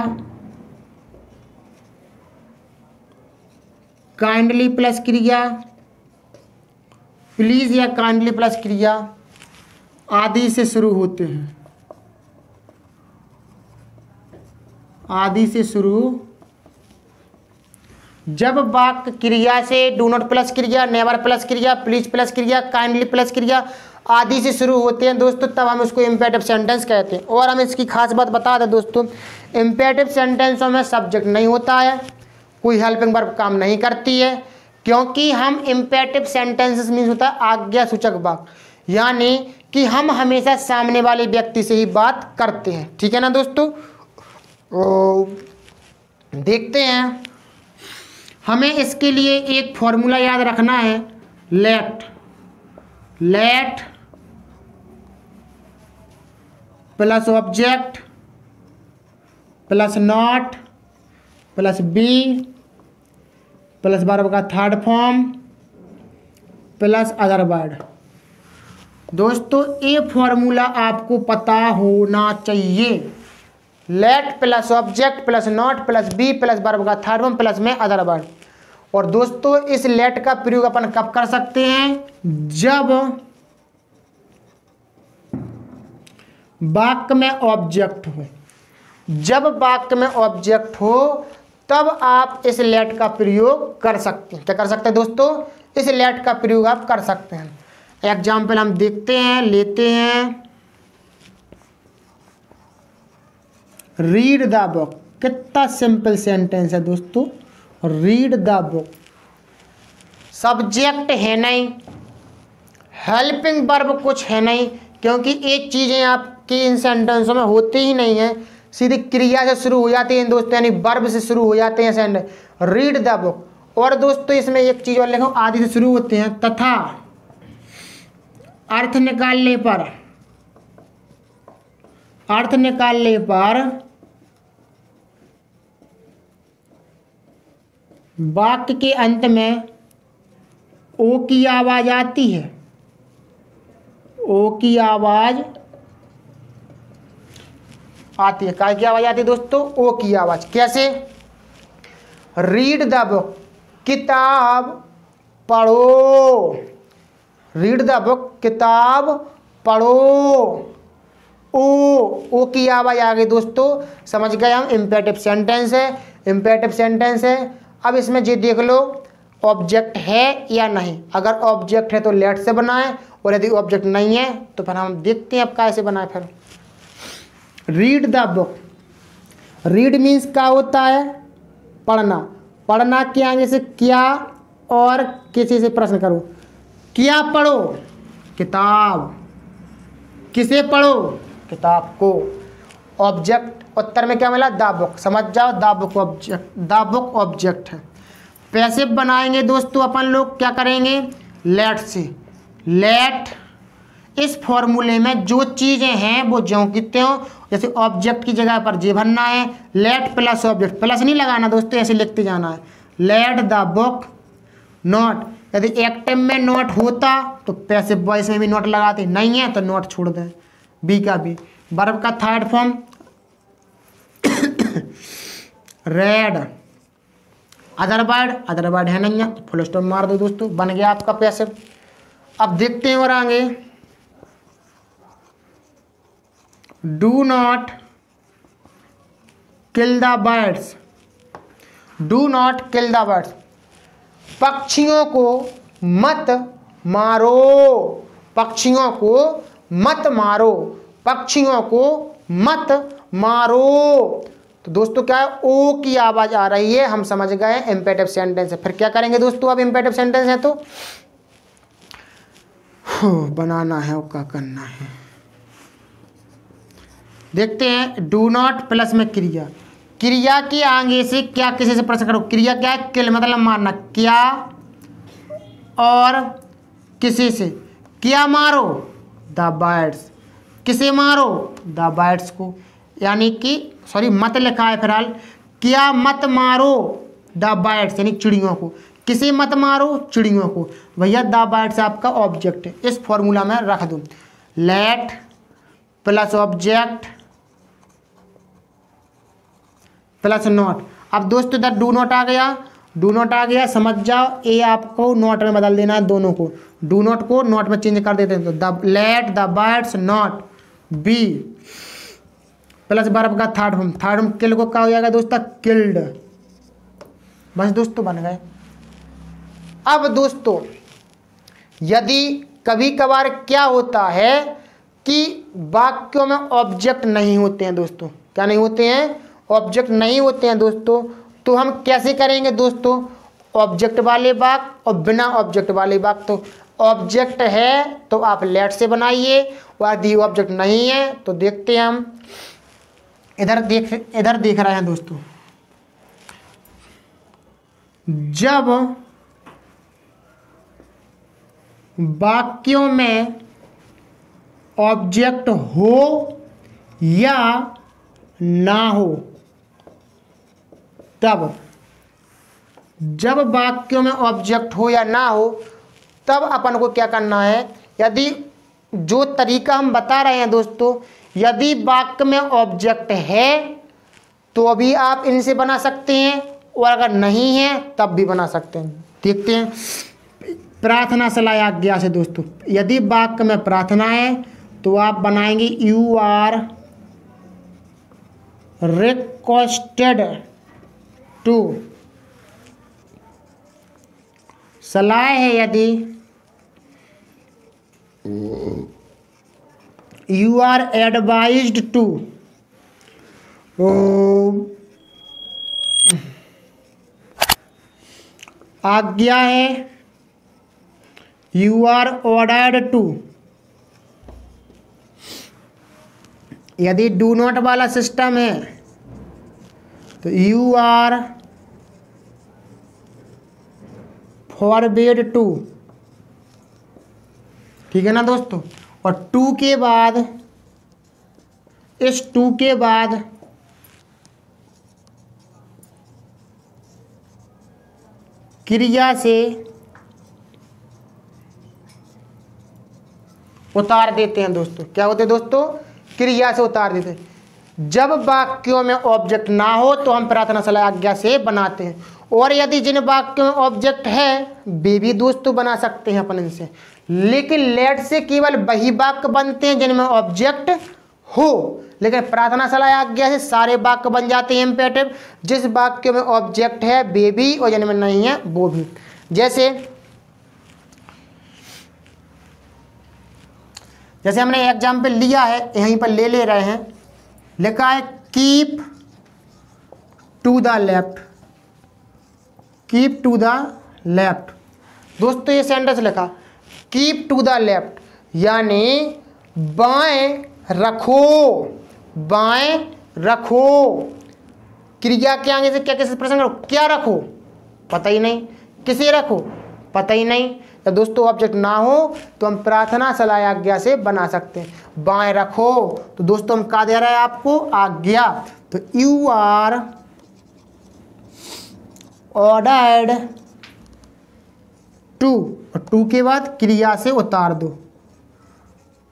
काइंडली प्लस क्रिया, प्लीज या काइंडली प्लस क्रिया आदि से शुरू होते हैं, आदि से शुरू। जब वाक्य क्रिया से डू नॉट प्लस क्रिया, नेवर प्लस क्रिया, प्लीज प्लस क्रिया, काइंडली प्लस क्रिया आदि से शुरू होते हैं दोस्तों, तब हम उसको इम्पेरेटिव सेंटेंस कहते हैं। और हम इसकी खास बात बता दें दोस्तों, इम्पेरेटिव सेंटेंसों में सब्जेक्ट नहीं होता है, कोई हेल्पिंग वर्ब काम नहीं करती है, क्योंकि हम इम्पेरेटिव सेंटेंसेस मीन्स होता है आज्ञा सूचक वाक्य, यानी कि हम हमेशा सामने वाले व्यक्ति से ही बात करते हैं। ठीक है ना दोस्तों। देखते हैं, हमें इसके लिए एक फॉर्मूला याद रखना है, let plus object plus not plus be plus verb का third form plus other word. दोस्तों ये फॉर्मूला आपको पता होना चाहिए। Let plus object plus not plus be plus verb का थर्ड फॉर्म प्लस में अदर वर्ड। और दोस्तों इस लेट का प्रयोग अपन कब कर सकते हैं, जब वाक्य में ऑब्जेक्ट हो। जब वाक्य में ऑब्जेक्ट हो तब आप इस लेट का प्रयोग कर सकते हैं। क्या कर सकते हैं दोस्तों, इस लेट का प्रयोग आप कर सकते हैं। एग्जाम्पल हम देखते हैं, लेते हैं। रीड द बुक, कितना सिंपल सेंटेंस है दोस्तों, रीड द बुक। सब्जेक्ट है नहीं, हेल्पिंग वर्ब कुछ है नहीं, क्योंकि ये चीज़ें आपकी इन सेंटेंसों में होती ही नहीं है, सीधी क्रिया से शुरू हो जाती है दोस्तों, यानी वर्ब से शुरू हो जाते हैं सेंटेंस। Read the book. और दोस्तों इसमें एक चीज़ और लिखो, आदि से शुरू होते हैं, तथा अर्थ निकालने पर वाक्य के अंत में ओ की आवाज आती है। ओ की आवाज आती है। काय की आवाज आती है दोस्तों, ओ की आवाज। कैसे, रीड द बुक, किताब पढ़ो। रीड द बुक, किताब पढ़ो। ओ की आवाज आ गई दोस्तों, समझ गए हम। इम्पेरेटिव सेंटेंस है, इम्पेरेटिव सेंटेंस है। अब इसमें ये देख लो ऑब्जेक्ट है या नहीं। अगर ऑब्जेक्ट है तो लेट से बनाएं, और यदि ऑब्जेक्ट नहीं है तो फिर हम देखते हैं अब कैसे बनाए। फिर read the book, read means क्या होता है, पढ़ना। पढ़ना के आगे से क्या और किसी से प्रश्न करो। क्या पढ़ो, किताब। किसे पढ़ो, किताब को। ऑब्जेक्ट उत्तर में क्या मिला, द बुक। समझ जाओ, the book object, the book object है। पैसिव बनाएंगे दोस्तों अपन लोग, क्या करेंगे, लेट से। लेट इस फॉर्मूले में जो चीज़ें हैं वो ज्यों की त्यों, जैसे ऑब्जेक्ट की जगह पर जे भरना है, लेट प्लस ऑब्जेक्ट, प्लस नहीं लगाना दोस्तों, ऐसे लिखते जाना है। लेट द बुक नॉट, यदि एक्टिव में नॉट होता तो पैसिव वॉइस में भी नॉट लगाते, नहीं है तो नॉट छोड़ दें, बी का बी। वर्ब का थर्ड फॉर्म रेड, अदरवर्ड है नहीं है, फुल स्टॉप मार दो दोस्तों, बन गया आपका पैसिव। अब देखते हैं और आगे, do not kill the birds, do not kill the birds, पक्षियों को मत मारो, पक्षियों को मत मारो, पक्षियों को मत मारो। तो दोस्तों क्या है, ओ की आवाज आ रही है, हम समझ गए इंपेरेटिव सेंटेंस है। फिर क्या करेंगे दोस्तों, अब इंपेरेटिव सेंटेंस है तो बनाना है और क्या करना है, देखते हैं। डू नॉट प्लस में क्रिया, क्रिया के आगे से क्या किसी से प्रश्न करो, क्रिया क्या है, किल मतलब मारना, क्या और किसी से, क्या मारो, द बर्ड्स, किसे मारो, द बर्ड्स को, यानी कि सॉरी मत लिखा है फिलहाल, क्या मत मारो द बर्ड्स यानी चिड़ियों को, किसे मत मारो, चिड़ियों को। भैया द बर्ड्स आपका ऑब्जेक्ट है, इस फॉर्मूला में रख दूं, late plus object plus not. अब दोस्तों इधर डू नॉट आ गया, डू नॉट आ गया, समझ जाओ, ए आपको नॉट में बदल देना है, दोनों को, डू नॉट को नॉट में चेंज कर देते हैं, तो the let the birds not be plus verb का थर्ड फॉर्म किल को क्या हो जाएगा दोस्तों, किल्ड। बस दोस्तों बन गए। अब दोस्तों यदि कभी कभार क्या होता है कि वाक्यों में ऑब्जेक्ट नहीं होते हैं दोस्तों, क्या नहीं होते हैं, ऑब्जेक्ट नहीं होते हैं दोस्तों, तो हम कैसे करेंगे दोस्तों, ऑब्जेक्ट वाले वाक्य और बिना ऑब्जेक्ट वाले वाक्य। तो ऑब्जेक्ट है तो आप लेट से बनाइए, और यदि ऑब्जेक्ट नहीं है तो देखते हैं हम, इधर देख रहे हैं दोस्तों, जब वाक्यों में ऑब्जेक्ट हो या ना हो, तब जब वाक्यों में ऑब्जेक्ट हो या ना हो तब अपन को क्या करना है, यदि जो तरीका हम बता रहे हैं दोस्तों, यदि वाक्य में ऑब्जेक्ट है तो अभी आप इनसे बना सकते हैं, और अगर नहीं है तब भी बना सकते हैं। देखते हैं, प्रार्थना सलाह आज्ञा से दोस्तों, यदि वाक्य में प्रार्थना है तो आप बनाएंगे यू आर रिक्वेस्टेड टू, सलाह है यदि यू आर एडवाइज्ड टू, आज्ञा है यू आर ऑर्डर्ड टू। यदि डू नॉट वाला सिस्टम है तो यू आर फॉरबिड टू, ठीक है ना दोस्तों। और टू के बाद, इस टू के बाद क्रिया से उतार देते हैं दोस्तों, क्या होते हैं दोस्तों, क्रिया से उतार देते हैं। जब वाक्यों में ऑब्जेक्ट ना हो तो हम प्रार्थना सलाह आज्ञा से बनाते हैं, और यदि जिन वाक्यों में ऑब्जेक्ट है वे भी दोस्तों बना सकते हैं अपन इनसे, लेकिन लेट से केवल वही वाक्य बनते हैं जिनमें ऑब्जेक्ट हो, लेकिन प्रार्थना सलाह आज्ञा से सारे वाक्य बन जाते हैं इंपेरेटिव, जिस वाक्य में ऑब्जेक्ट है वे भी और जिनमें नहीं है वो भी। जैसे हमने एग्जाम्पल लिया है, यहीं पर ले रहे हैं, लिखा है keep to the left, keep to the left. दोस्तों ये सेंटेंस लिखा कीप टू द लेफ्ट यानी बाएं रखो, बाएं रखो। क्रिया के आगे से क्या कैसे प्रश्न करो, क्या रखो पता ही नहीं, किसे रखो पता ही नहीं। तो दोस्तों ऑब्जेक्ट ना हो तो हम प्रार्थना सलाह आज्ञा से बना सकते हैं। बाएं रखो तो दोस्तों हम क्या दे रहा है आपको, आज्ञा। तो यू आर ऑर्डर्ड टू, और टू के बाद क्रिया से उतार दो,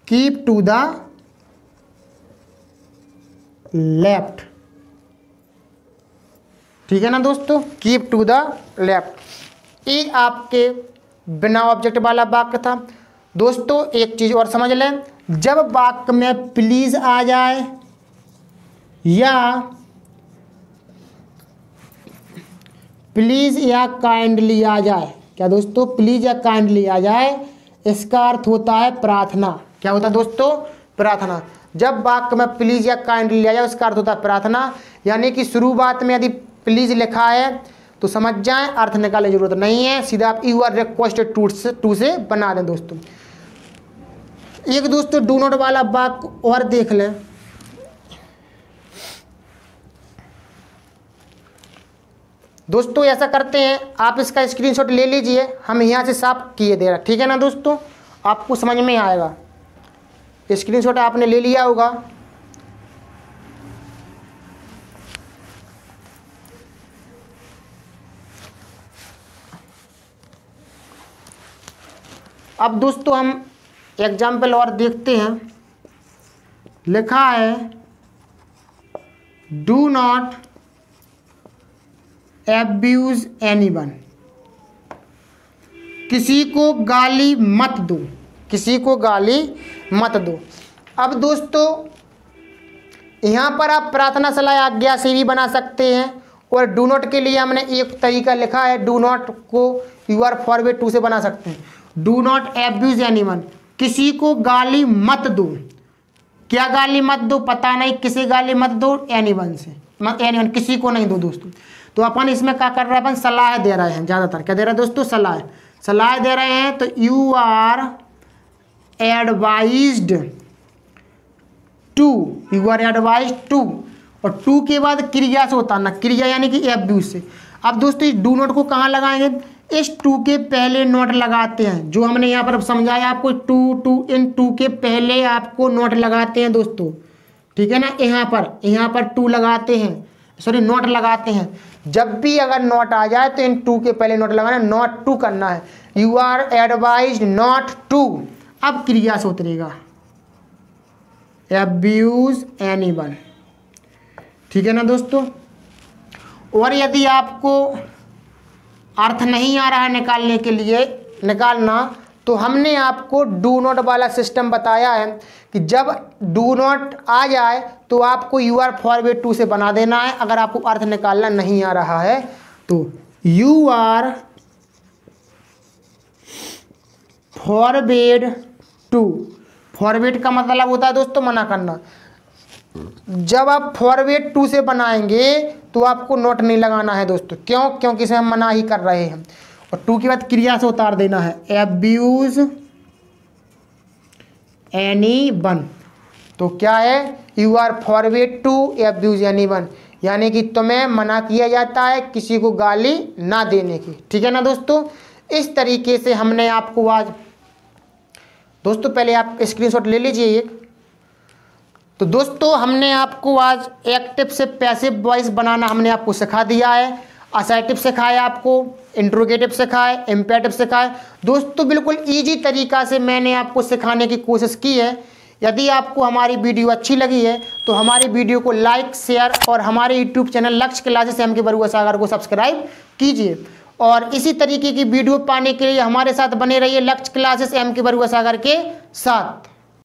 कीप टू द लेफ्ट। ठीक है ना दोस्तों, कीप टू द लेफ्ट। ये आपके बिना ऑब्जेक्ट वाला वाक्य था। दोस्तों एक चीज और समझ लें, जब वाक्य में प्लीज आ जाए या प्लीज या काइंडली आ जाए, क्या दोस्तों, प्लीज या काइंडली आ जाए, इसका अर्थ होता है प्रार्थना। क्या होता है दोस्तों, प्रार्थना। जब वाक्य में प्लीज या काइंडली आ जाए उसका अर्थ होता है प्रार्थना। यानी कि शुरुआत में यदि प्लीज लिखा है तो समझ जाएं, अर्थ निकालने की जरूरत नहीं है, सीधा आप यू आर रिक्वेस्टेड टू से बना दें। दोस्तों एक दोस्तों डू नॉट वाला वाक्य और देख लें। दोस्तों ऐसा करते हैं, आप इसका स्क्रीनशॉट ले लीजिए, हम यहाँ से साफ किए दे रहा, ठीक है ना दोस्तों, आपको समझ में आएगा। स्क्रीनशॉट आपने ले लिया होगा। अब दोस्तों हम एग्जाम्पल और देखते हैं। लिखा है डू नॉट एब्यूज एनीवन, किसी को गाली मत दो, किसी को गाली मत दो। अब दोस्तों यहाँ पर आप प्रार्थना सलाह आज्ञा से भी बना सकते हैं, और डू नॉट के लिए हमने एक तरीका लिखा है, डू नॉट को यू आर फॉरवर्ड टू से बना सकते हैं। डू नॉट एब्यूज एनीवन, किसी को गाली मत दो। क्या गाली मत दो पता नहीं, किसे गाली मत दो, एनीवन से, एनीवन किसी को नहीं दो दोस्तों। तो अपन इसमें क्या कर रहे हैं, अपन सलाह दे रहे हैं, ज़्यादातर क्या दे रहे हैं दोस्तों, सलाह दे रहे हैं। तो you are advised to, you are advised to, और टू के बाद क्रिया से उतारना, क्रिया यानी कि एब्यूज से। अब दोस्तों इस डू नॉट को कहाँ लगाएंगे, इस टू के पहले नोट लगाते हैं, जो हमने यहाँ पर समझाया आपको, टू इन टू के पहले आपको नोट लगाते हैं दोस्तों, ठीक है ना। यहाँ पर टू लगाते हैं, सॉरी नोट लगाते हैं। जब भी अगर नोट आ जाए तो इन टू के पहले नोट लगाना, नॉट टू करना है, you are advised not to. अब क्रिया से उतरेगा एब्यूज एनीवन, ठीक है ना दोस्तों। और यदि आपको अर्थ नहीं आ रहा है निकालने के लिए, निकालना, तो हमने आपको डू नॉट वाला सिस्टम बताया है कि जब डू नॉट आ जाए तो आपको यू आर फॉरवर्ड टू से बना देना है। अगर आपको अर्थ निकालना नहीं आ रहा है तो you are forward to, forward का मतलब होता है दोस्तों मना करना। जब आप फॉरवर्ड टू से बनाएंगे तो आपको नोट नहीं लगाना है दोस्तों, क्यों, क्योंकि इसे हम मना ही कर रहे हैं। और टू के बाद क्रिया से उतार देना है, एब्यूज एनीवन। तो क्या है, you are forward to abuse anyone, यानी कि तुम्हें मना किया जाता है किसी को गाली ना देने की, ठीक है ना दोस्तों। इस तरीके से हमने आपको आज, दोस्तों पहले आप स्क्रीनशॉट ले लीजिए एक। तो दोस्तों हमने आपको आज एक्टिव से पैसिव वॉइस बनाना हमने आपको सिखा दिया है, असर्टिव सिखाया आपको, इंट्रोगेटिव सिखाए, इम्पेरेटिव सिखाए। दोस्तों बिल्कुल इजी तरीका से मैंने आपको सिखाने की कोशिश की है। यदि आपको हमारी वीडियो अच्छी लगी है तो हमारी वीडियो को लाइक, शेयर और हमारे यूट्यूब चैनल लक्ष्य क्लासेस एम के बरुआ सागर को सब्सक्राइब कीजिए। और इसी तरीके की वीडियो पाने के लिए हमारे साथ बने रहिए लक्ष्य क्लासेस एम के बरुआ सागर के साथ।